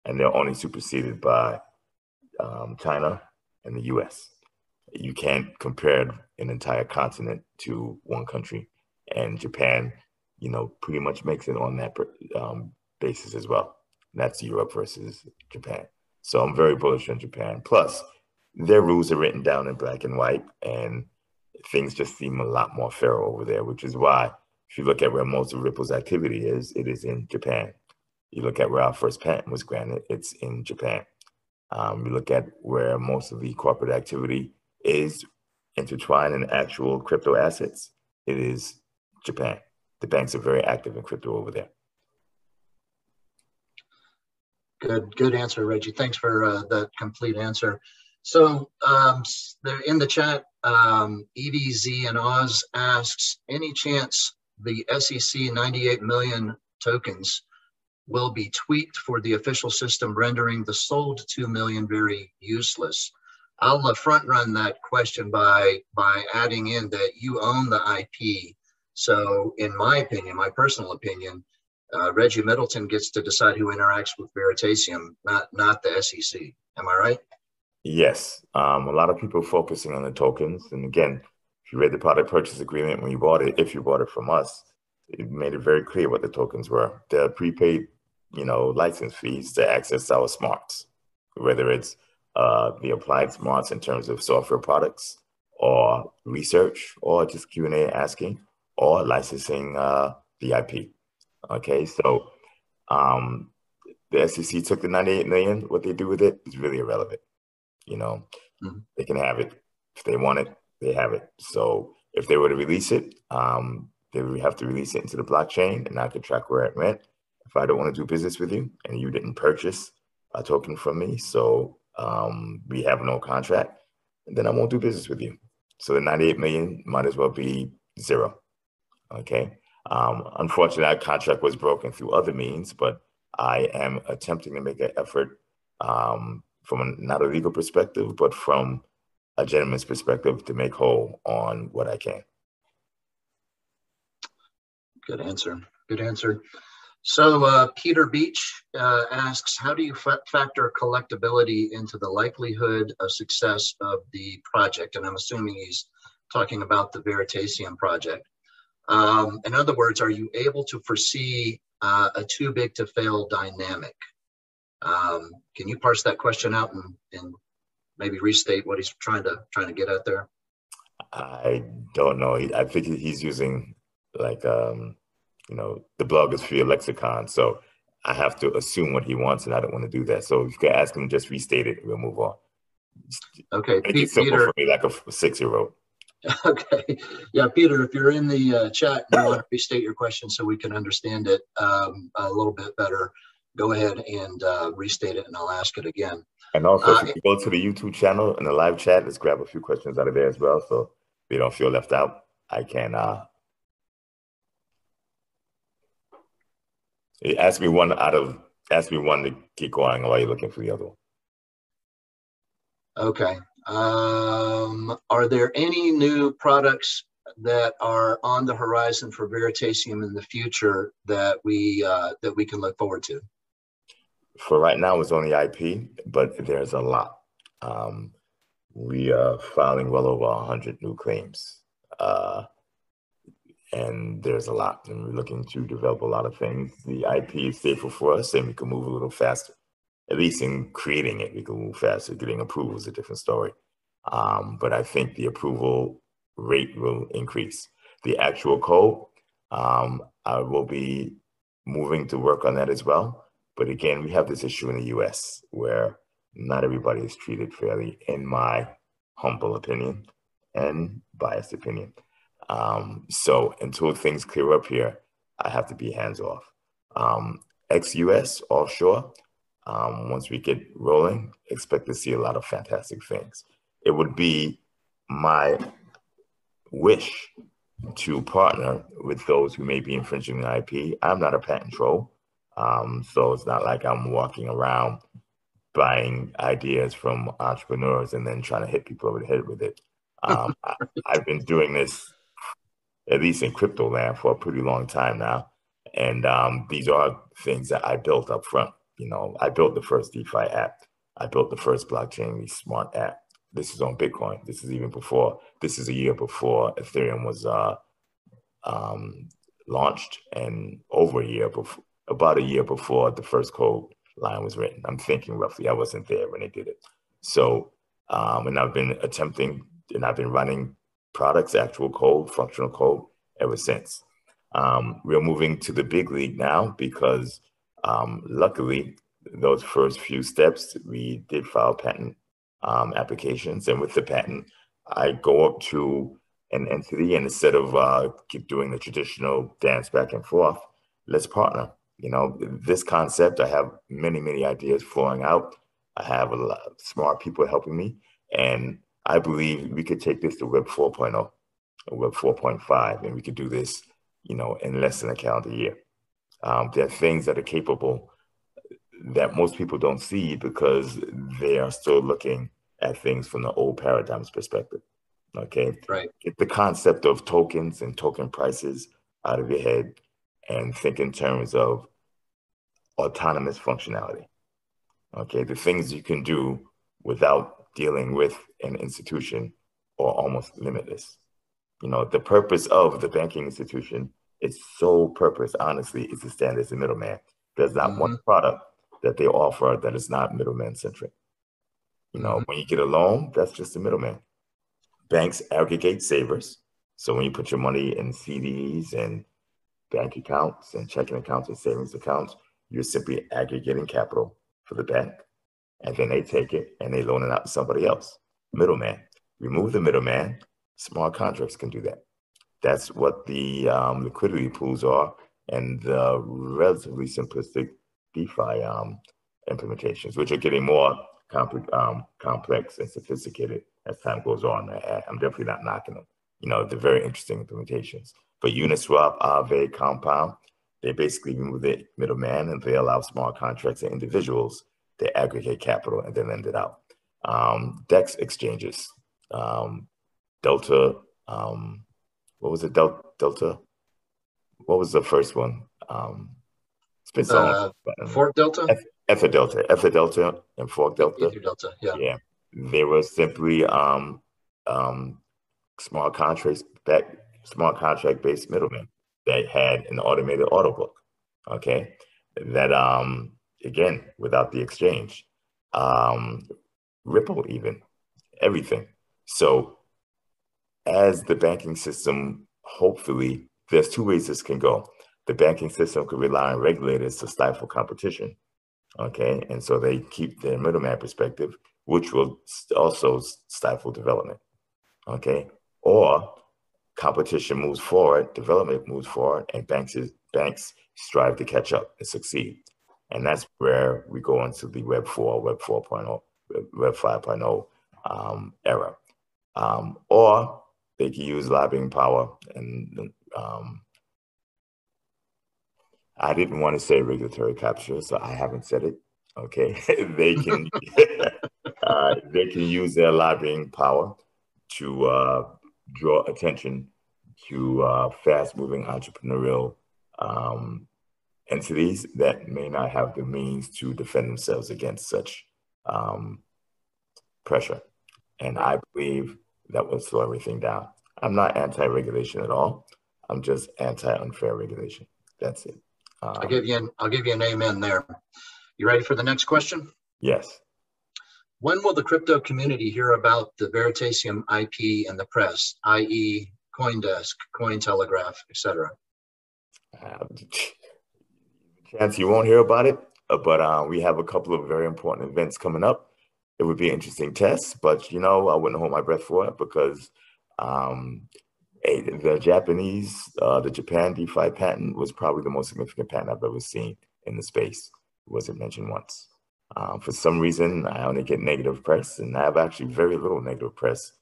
C: And they're only superseded by China and the US. You can't compare an entire continent to one country. And Japan, you know, pretty much makes it on that basis as well. and that's Europe versus Japan. So I'm very bullish on Japan. Plus, their rules are written down in black and white, and things just seem a lot more fair over there, which is why if you look at where most of Ripple's activity is, it is in Japan. You look at where our first patent was granted, it's in Japan. You look at where most of the corporate activity is intertwined in actual crypto assets, it is Japan. The banks are very active in crypto over there.
D: Good answer, Reggie. Thanks for that complete answer. So they're in the chat, EDZ and Oz asks, any chance the SEC 98 million tokens will be tweaked for the official system, rendering the sold 2 million very useless? I'll front run that question by adding in that you own the IP. So in my opinion, my personal opinion, Reggie Middleton gets to decide who interacts with Veritasium, not the SEC. Am I right?
C: Yes. A lot of people focusing on the tokens. And again, if you read the product purchase agreement when you bought it, if you bought it from us, it made it very clear what the tokens were. The prepaid, license fees to access our smarts, whether it's the applied smarts in terms of software products or research or just Q&A asking or licensing the IP. Okay, so the SEC took the 98 million. What they do with it is really irrelevant. They can have it. If they want it, they have it. So if they were to release it, they would have to release it into the blockchain, and I could track where it went. If I don't want to do business with you and you didn't purchase a token from me, so we have no contract, then I won't do business with you. So the 98 million might as well be zero. Okay. Unfortunately, that contract was broken through other means, but I am attempting to make an effort from not a legal perspective, but from a gentleman's perspective to make whole on what I can.
D: Good answer. Good answer. So Peter Beach asks, how do you factor collectibility into the likelihood of success of the project? And I'm assuming he's talking about the Veritasium project. In other words, are you able to foresee a too big to fail dynamic? Can you parse that question out and maybe restate what he's trying to get at there?
C: I don't know. I think he's using like the blogosphere lexicon. So I have to assume what he wants, and I don't want to do that. So if you can ask him, just restate it, we'll move on.
D: Okay,
C: Make it simple for me, like a 6-year-old.
D: Okay, yeah, Peter, if you're in the chat and you want to restate your question so we can understand it a little bit better, go ahead and restate it, and I'll ask it again.
C: And also, if you go to the YouTube channel in the live chat, let's grab a few questions out of there as well, so they don't feel left out. I can ask me one to keep going while you're looking for the other one.
D: Okay. Are there any new products that are on the horizon for Veritasium in the future that we can look forward to?
C: For right now, it's only IP, but there's a lot. We are filing well over 100 new claims, and there's a lot. And we're looking to develop a lot of things. The IP is safer for us, and we can move a little faster. At least in creating it, we can move faster. Getting approval is a different story. But I think the approval rate will increase. The actual code, I will be moving to work on that as well. But again, we have this issue in the US where not everybody is treated fairly, in my humble opinion and biased opinion. So until things clear up here, I have to be hands off. Ex-US, offshore, once we get rolling, expect to see a lot of fantastic things. It would be my wish to partner with those who may be infringing the IP. I'm not a patent troll, so it's not like I'm walking around buying ideas from entrepreneurs and then trying to hit people over the head with it. I've been doing this, at least in crypto land, for a pretty long time now. And these are things that I built up front. I built the first DeFi app. I built the first blockchain smart app. This is on Bitcoin. This is a year before Ethereum was launched, and about a year before the first code line was written. I'm thinking roughly. I wasn't there when they did it. So, and I've been running products, actual code, functional code ever since. We're moving to the big league now because luckily, those first few steps, we did file patent applications. And with the patent, I go up to an entity, and instead of keep doing the traditional dance back and forth, let's partner. You know, this concept, I have many, many ideas flowing out. I have a lot of smart people helping me, and I believe we could take this to Web 4.0 or Web 4.5, and we could do this, you know, in less than a calendar year. There are things that are capable that most people don't see because they are still looking at things from the old paradigms perspective. Okay,
D: Right.
C: Get the concept of tokens and token prices out of your head and think in terms of autonomous functionality. Okay, the things you can do without dealing with an institution are almost limitless. You know, the purpose of the banking institution, its sole purpose, honestly, is to stand as a middleman. There's not one product that they offer that is not middleman centric. You know, when you get a loan, that's just a middleman. Banks aggregate savers. So when you put your money in CDs and bank accounts and checking accounts and savings accounts, you're simply aggregating capital for the bank. And then they take it and they loan it out to somebody else. Middleman. Remove the middleman. Smart contracts can do that. That's what the liquidity pools are and the relatively simplistic DeFi implementations, which are getting more complex and sophisticated as time goes on. I'm definitely not knocking them. You know, they're very interesting implementations. But Uniswap, Aave, Compound, they basically remove the middleman and they allow smart contracts and individuals to aggregate capital and then lend it out. DEX exchanges, Delta, what was it? Delta? What was the first one? It's been so long.
D: Fork Delta?
C: Ether Delta and Fork Delta.
D: Ether Delta, yeah.
C: Yeah. They were simply smart contract based middlemen that had an automated order book. Okay. That again, without the exchange. Ripple even, everything. So as the banking system, hopefully, there's two ways this can go. The banking system could rely on regulators to stifle competition, okay? And so they keep their middleman perspective, which will also stifle development, okay? Or competition moves forward, development moves forward, and banks strive to catch up and succeed. And that's where we go into the Web 4, Web 4.0, Web 5.0 era. Or they can use lobbying power. And I didn't want to say regulatory capture, so I haven't said it. Okay, they can use their lobbying power to draw attention to fast-moving entrepreneurial entities that may not have the means to defend themselves against such pressure. And I believe that will slow everything down. I'm not anti-regulation at all. I'm just anti-unfair regulation. That's it.
D: I'll give you an amen there. You ready for the next question?
C: Yes.
D: When will the crypto community hear about the Veritasium IP in the press, i.e. CoinDesk, Cointelegraph, etc.?
C: Chance you won't hear about it, but we have a couple of very important events coming up. It would be an interesting test, but you know, I wouldn't hold my breath for it because the Japan DeFi patent was probably the most significant patent I've ever seen in the space. It wasn't mentioned once. For some reason, I only get negative press, and I have actually very little negative press,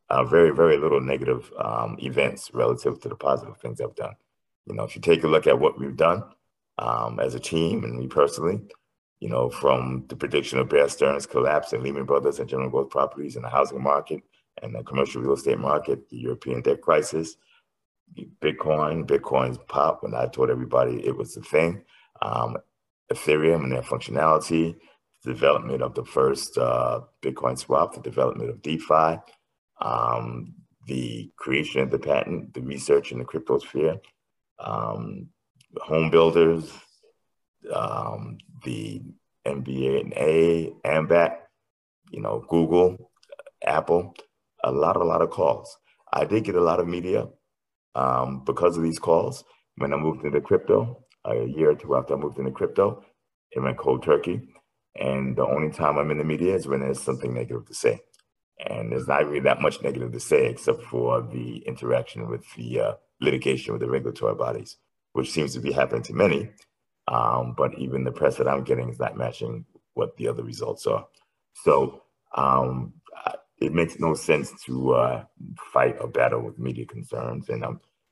C: very, very little negative events relative to the positive things I've done. You know, if you take a look at what we've done as a team and me personally, you know, from the prediction of Bear Stearns' collapse and Lehman Brothers and General Growth Properties in the housing market and the commercial real estate market, the European debt crisis, Bitcoin's pop when I told everybody it was the thing, Ethereum and their functionality, the development of the first Bitcoin swap, the development of DeFi, the creation of the patent, the research in the crypto sphere, home builders, the NBA, AMBAT, Google, Apple, a lot of calls. I did get a lot of media because of these calls. When I moved into crypto, a year or two after I moved into crypto, it went cold turkey. And the only time I'm in the media is when there's something negative to say. And there's not really that much negative to say except for the interaction with the litigation with the regulatory bodies, which seems to be happening to many. But even the press that I'm getting is not matching what the other results are. So it makes no sense to fight a battle with media concerns. And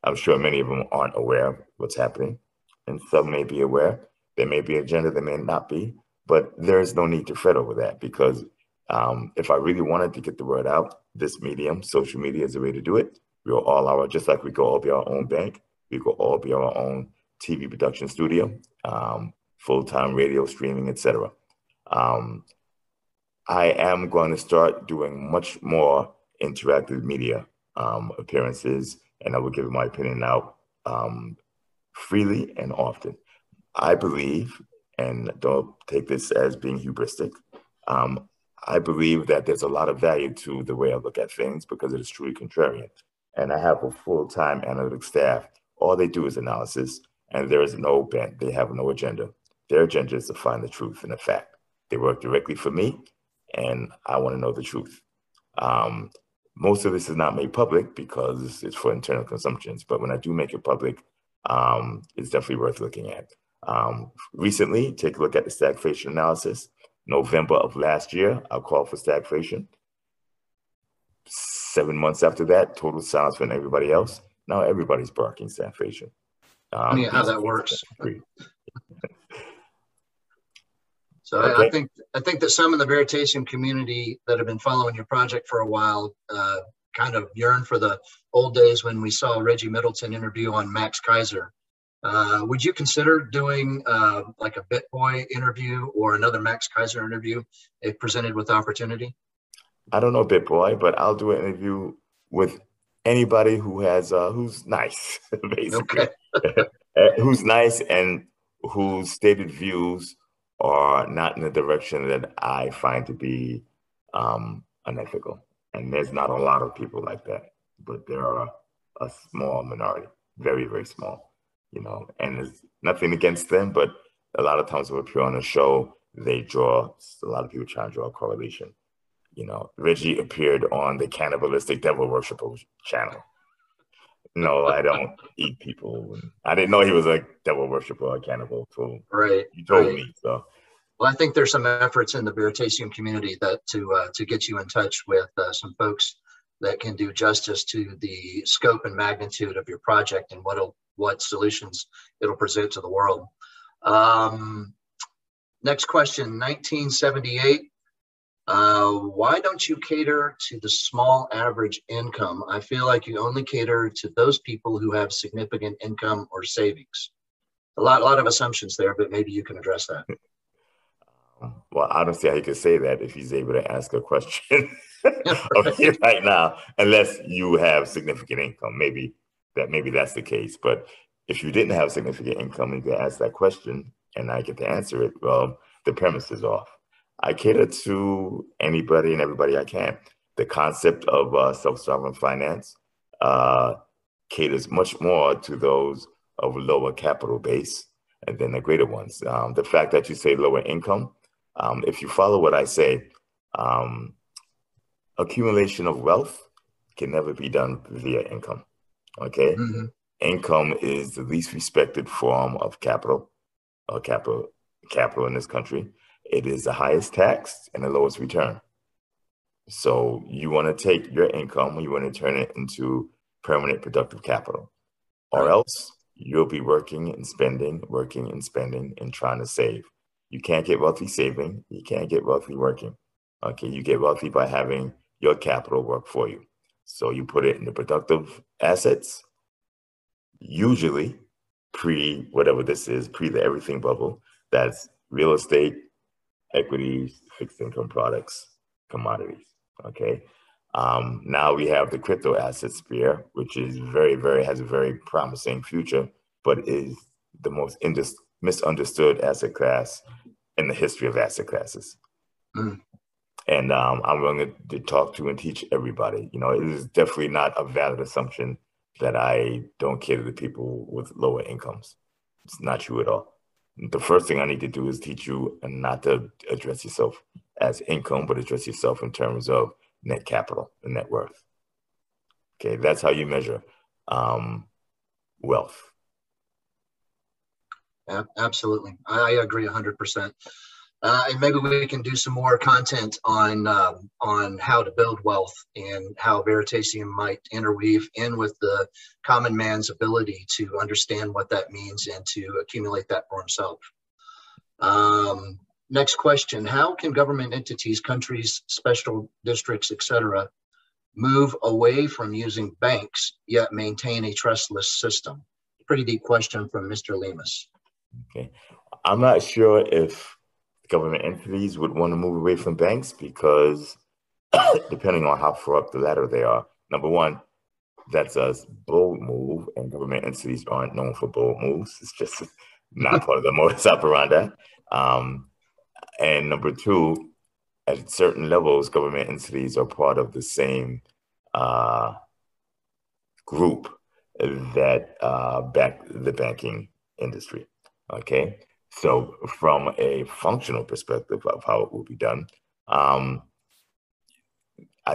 C: I'm sure many of them aren't aware of what's happening. And some may be aware. There may be an agenda, there may not be. But there is no need to fret over that because if I really wanted to get the word out, this medium, social media, is the way to do it. We'll all just like we could all be our own bank, we could all be our own TV production studio, full-time radio streaming, etc. I am going to start doing much more interactive media appearances, and I will give my opinion out freely and often. I believe, and don't take this as being hubristic, I believe that there's a lot of value to the way I look at things because it is truly contrarian. And I have a full-time analytic staff. All they do is analysis, and there is no bent. They have no agenda. Their agenda is to find the truth and the fact. They work directly for me, and I want to know the truth. Most of this is not made public because it's for internal consumptions, but when I do make it public, it's definitely worth looking at. Recently, take a look at the stagflation analysis. November of last year, I called for stagflation. 7 months after that, total silence from everybody else. Now everybody's barking stagflation.
D: How that works. So
C: okay.
D: I think that some in the Veritasium community that have been following your project for a while kind of yearn for the old days when we saw Reggie Middleton interview on Max Kaiser. Would you consider doing like a BitBoy interview or another Max Kaiser interview if presented with opportunity?
C: I don't know BitBoy, but I'll do an interview with anybody who has who's nice, basically. Okay. Who's nice and whose stated views are not in the direction that I find to be unethical. And there's not a lot of people like that, but there are a small minority, very, very small. And there's nothing against them, but a lot of times when we appear on a show, a lot of people try to draw a correlation. Reggie appeared on the Cannibalistic Devil Worshipper channel. No, I don't eat people. I didn't know he was a devil worshiper or a cannibal. So
D: right.
C: You told me, so.
D: Well, I think there's some efforts in the Veritasium community that to get you in touch with some folks that can do justice to the scope and magnitude of your project and what solutions it'll present to the world. Next question, 1978. Why don't you cater to the small average income? I feel like you only cater to those people who have significant income or savings. A lot of assumptions there, but maybe you can address that.
C: Well, I don't see how he could say that if he's able to ask a question of you right now, unless you have significant income. Maybe that's the case. But if you didn't have significant income and you could ask that question and I get to answer it, well, the premise is off. I cater to anybody and everybody I can. The concept of self-sovereign finance caters much more to those of lower capital base and then the greater ones. The fact that you say lower income, if you follow what I say, accumulation of wealth can never be done via income, okay? Mm-hmm. Income is the least respected form of capital, or capital in this country. It is the highest tax and the lowest return. So you want to take your income, you want to turn it into permanent productive capital, or else you'll be working and spending and trying to save. You can't get wealthy saving. You can't get wealthy working. Okay, you get wealthy by having your capital work for you. So you put it in the productive assets, usually whatever this is, the everything bubble. That's real estate, equities, fixed income products, commodities. Okay. Now we have the crypto asset sphere, which is has a very promising future, but is the most misunderstood asset class in the history of asset classes.
D: Mm.
C: And I'm willing to talk to and teach everybody. You know, it is definitely not a valid assumption that I don't cater to people with lower incomes. It's not true at all. The first thing I need to do is teach you and not to address yourself as income, but address yourself in terms of net capital and net worth. Okay, that's how you measure wealth.
D: Absolutely. I agree 100%. And maybe we can do some more content on how to build wealth and how Veritasium might interweave in with the common man's ability to understand what that means and to accumulate that for himself. Next question: how can government entities, countries, special districts, etc., move away from using banks yet maintain a trustless system? Pretty deep question from Mr. Lemus.
C: Okay, I'm not sure if government entities would want to move away from banks because depending on how far up the ladder they are, number one, that's a bold move, and government entities aren't known for bold moves. It's just not part of the modus operandi. And number two, at certain levels, government entities are part of the same group that back the banking industry. Okay, so from a functional perspective of how it will be done, I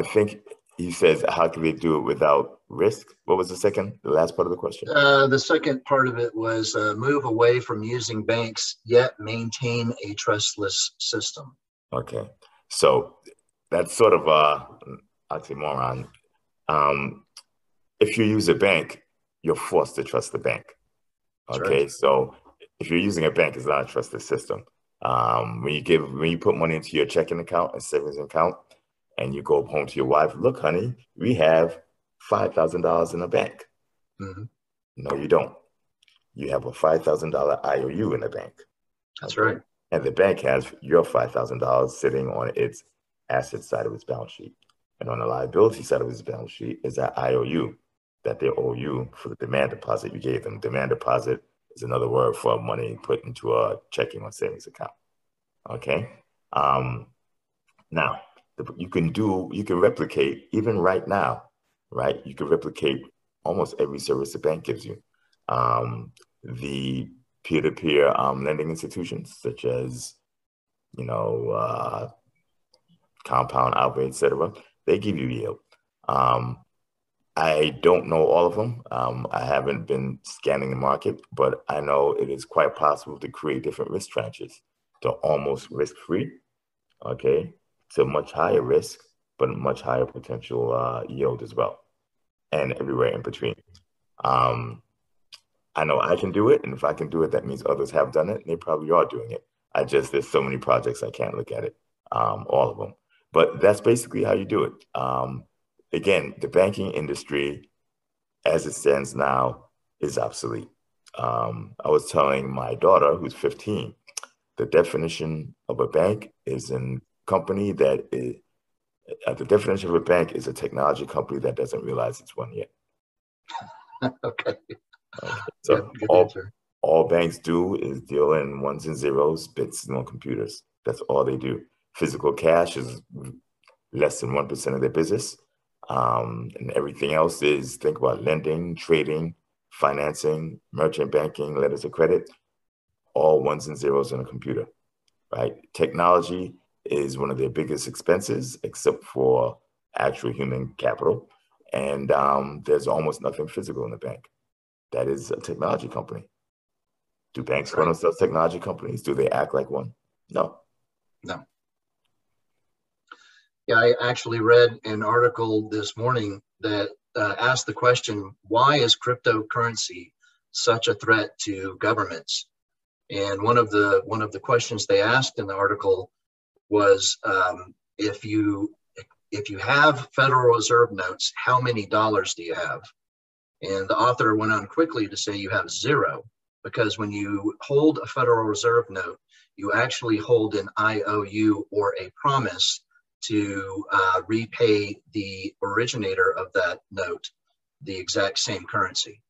C: think he says, how can they do it without risk? What was the last part of the question?
D: The second part of it was move away from using banks, yet maintain a trustless system.
C: Okay, so that's sort of oxymoron. If you use a bank, you're forced to trust the bank. Okay, right. So if you're using a bank, it's not a trusted system. When you put money into your checking account and savings account, and you go home to your wife, look, honey, we have $5,000 in the bank. Mm-hmm. No, you don't. You have a $5,000 IOU in the bank.
D: That's right.
C: And the bank has your $5,000 sitting on its asset side of its balance sheet. And on the liability side of its balance sheet is that IOU that they owe you for the demand deposit you gave them. Demand deposit is another word for money put into a checking or savings account. Okay. Now, you can replicate, even right now, right? You can replicate almost every service the bank gives you. The peer-to-peer lending institutions, such as, Compound, Outright, etc., they give you yield. I don't know all of them. I haven't been scanning the market, but I know it is quite possible to create different risk tranches to almost risk-free, okay, to much higher risk, but much higher potential yield as well, and everywhere in between. I know I can do it, and if I can do it, that means others have done it, and they probably are doing it. There's so many projects I can't look at it, all of them. But that's basically how you do it. Again, the banking industry, as it stands now, is obsolete. I was telling my daughter, who's 15, the definition of a bank is a company that is, the definition of a bank is a technology company that doesn't realize it's one yet.
D: Okay.
C: So all banks do is deal in ones and zeros, bits on computers. That's all they do. Physical cash is less than 1% of their business. And everything else is, think about lending, trading, financing, merchant banking, letters of credit, all ones and zeros on a computer, right? Technology is one of their biggest expenses, except for actual human capital. And there's almost nothing physical in the bank. That is a technology company. Do banks run themselves technology companies? Do they act like one? No.
D: No. Yeah, I actually read an article this morning that asked the question, why is cryptocurrency such a threat to governments? And one of the questions they asked in the article was, if you have Federal Reserve notes, how many dollars do you have? And the author went on quickly to say you have zero, because when you hold a Federal Reserve note, you actually hold an IOU, or a promise to repay the originator of that note the exact same currency.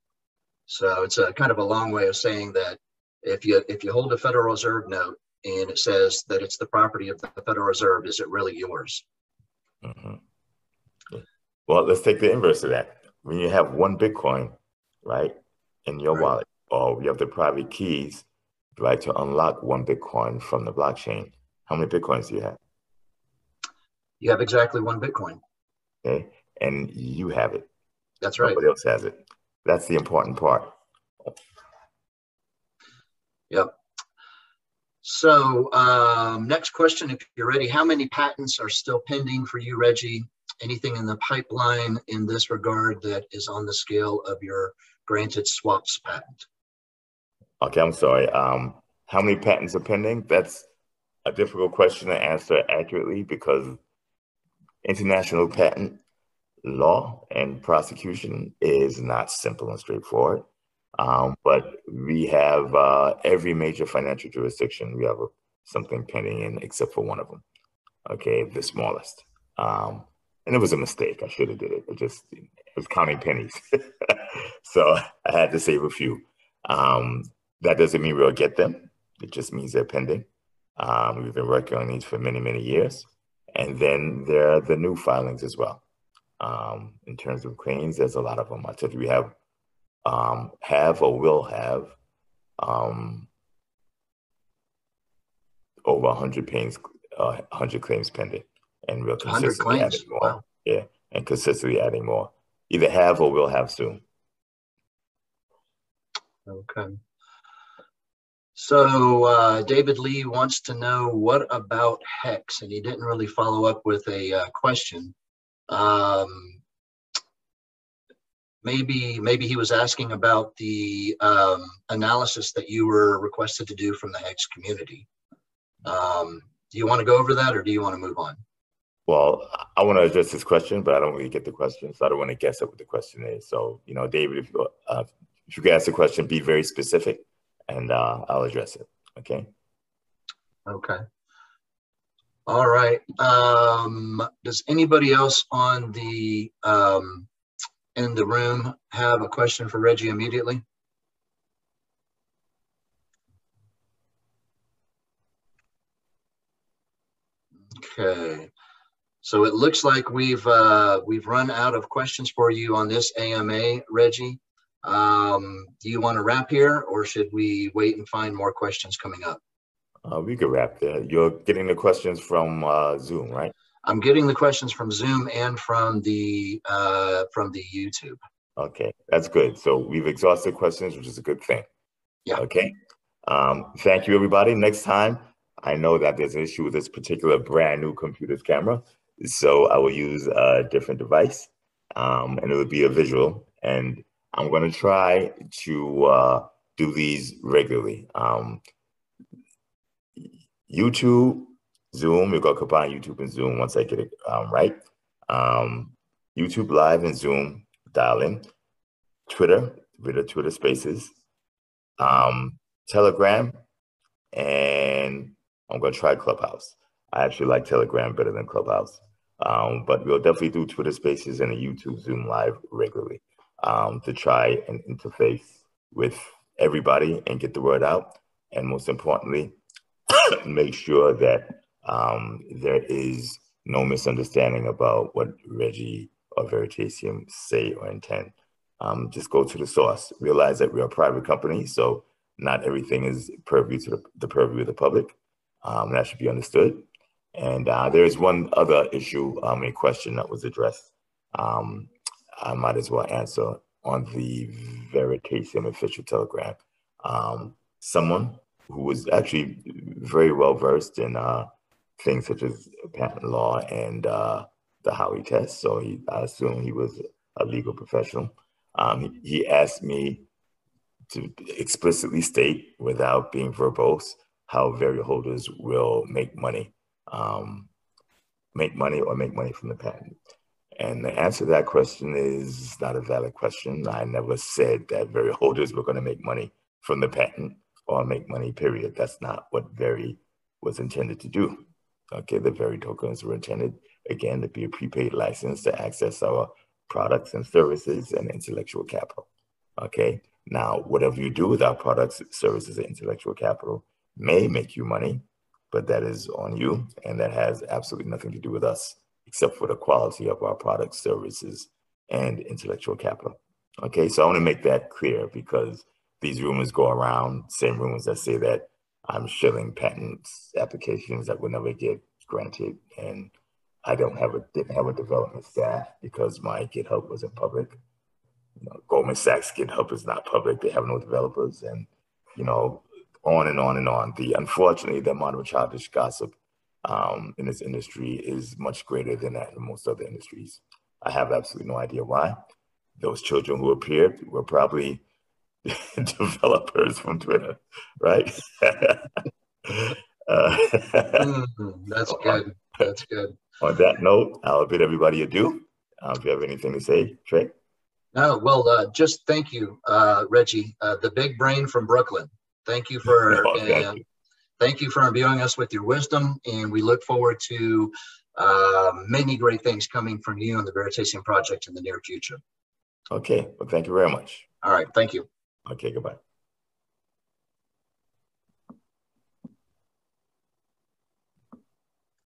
D: So it's a kind of a long way of saying that if you hold a Federal Reserve note and it says that it's the property of the Federal Reserve, is it really yours?
C: Mhm. Well, let's take the inverse of that. When you have one Bitcoin, right, in your
D: Right.
C: wallet, or you have the private keys, right, to unlock one Bitcoin from the blockchain, how many Bitcoins do you have?
D: You have exactly one Bitcoin.
C: Okay, and you have it.
D: That's right.
C: Nobody else has it. That's the important part.
D: Yep. So next question, if you're ready, how many patents are still pending for you, Reggie? Anything in the pipeline in this regard that is on the scale of your granted swaps patent?
C: Okay, I'm sorry. How many patents are pending? That's a difficult question to answer accurately because international patent law and prosecution is not simple and straightforward. But we have every major financial jurisdiction, we have something pending in except for one of them, okay, the smallest. And it was a mistake. I should have did it. It was counting pennies. So I had to save a few. That doesn't mean we'll get them. It just means they're pending. We've been working on these for many, many years. And then there are the new filings as well. In terms of claims, there's a lot of them. I told you we have or will have over 100 claims pending, and we'll
D: 100
C: consistently
D: claims.
C: adding more.
D: Wow.
C: Yeah, and consistently adding more. Either have or will have soon.
D: Okay. So David Lee wants to know, what about Hex? And he didn't really follow up with a question. Maybe he was asking about the analysis that you were requested to do from the Hex community. Do you want to go over that, or do you want to move on?
C: Well, I want to address this question, but I don't really get the question, so I don't want to guess at what the question is. So, David, if you could ask the question, be very specific, and I'll address it. Okay.
D: Okay. All right. Does anybody else on the in the room have a question for Reggie immediately? Okay. So it looks like we've run out of questions for you on this AMA, Reggie. Do you want to wrap here, or should we wait and find more questions coming up?
C: We could wrap there. You're getting the questions from Zoom, right?
D: I'm getting the questions from Zoom and from the YouTube.
C: Okay, that's good. So we've exhausted questions, which is a good thing.
D: Yeah.
C: Okay. Thank you, everybody. Next time, I know that there's an issue with this particular brand new computer's camera, so I will use a different device, and it will be a visual. And I'm going to try to do these regularly. YouTube, Zoom, we're going to combine YouTube and Zoom once I get it right. YouTube Live and Zoom, dial in. Twitter, with the Twitter Spaces, Telegram, and I'm going to try Clubhouse. I actually like Telegram better than Clubhouse. But we'll definitely do Twitter Spaces and a YouTube Zoom Live regularly to try and interface with everybody and get the word out. And most importantly, make sure that there is no misunderstanding about what Reggie or Veritasium say or intend. Just go to the source. Realize that we're a private company, so not everything is purview to the purview of the public. That should be understood. And there is one other issue, a question that was addressed. I might as well answer on the Veritasium official Telegram. Someone who was actually very well versed in things such as patent law and the Howey test. So I assume he was a legal professional. He asked me to explicitly state, without being verbose, how Veri holders will make money from the patent. And the answer to that question is not a valid question. I never said that Veri holders were going to make money from the patent or make money, period. That's not what Veri was intended to do. Okay, the Veri tokens were intended, again, to be a prepaid license to access our products and services and intellectual capital. Okay, now whatever you do with our products, services, and intellectual capital may make you money, but that is on you, and that has absolutely nothing to do with us, except for the quality of our products, services, and intellectual capital. Okay, so I want to make that clear because these rumors go around, same rumors that say that I'm shilling patents applications that will never get granted, and I didn't have a development staff because my GitHub wasn't public. You know, Goldman Sachs GitHub is not public; they have no developers, and you know, on and on and on. Unfortunately, the amount of childish gossip in this industry is much greater than that in most other industries. I have absolutely no idea why. Those children who appeared were probably developers from Twitter, right?
D: That's good. That's good.
C: On that note, I'll bid everybody adieu. If you have anything to say, Trey?
D: No, well, just thank you, Reggie, the big brain from Brooklyn. Thank you for thank you for imbuing us with your wisdom, and we look forward to many great things coming from you and the Veritasium project in the near future.
C: Okay, well, thank you very much.
D: All right, thank you.
C: Okay, goodbye.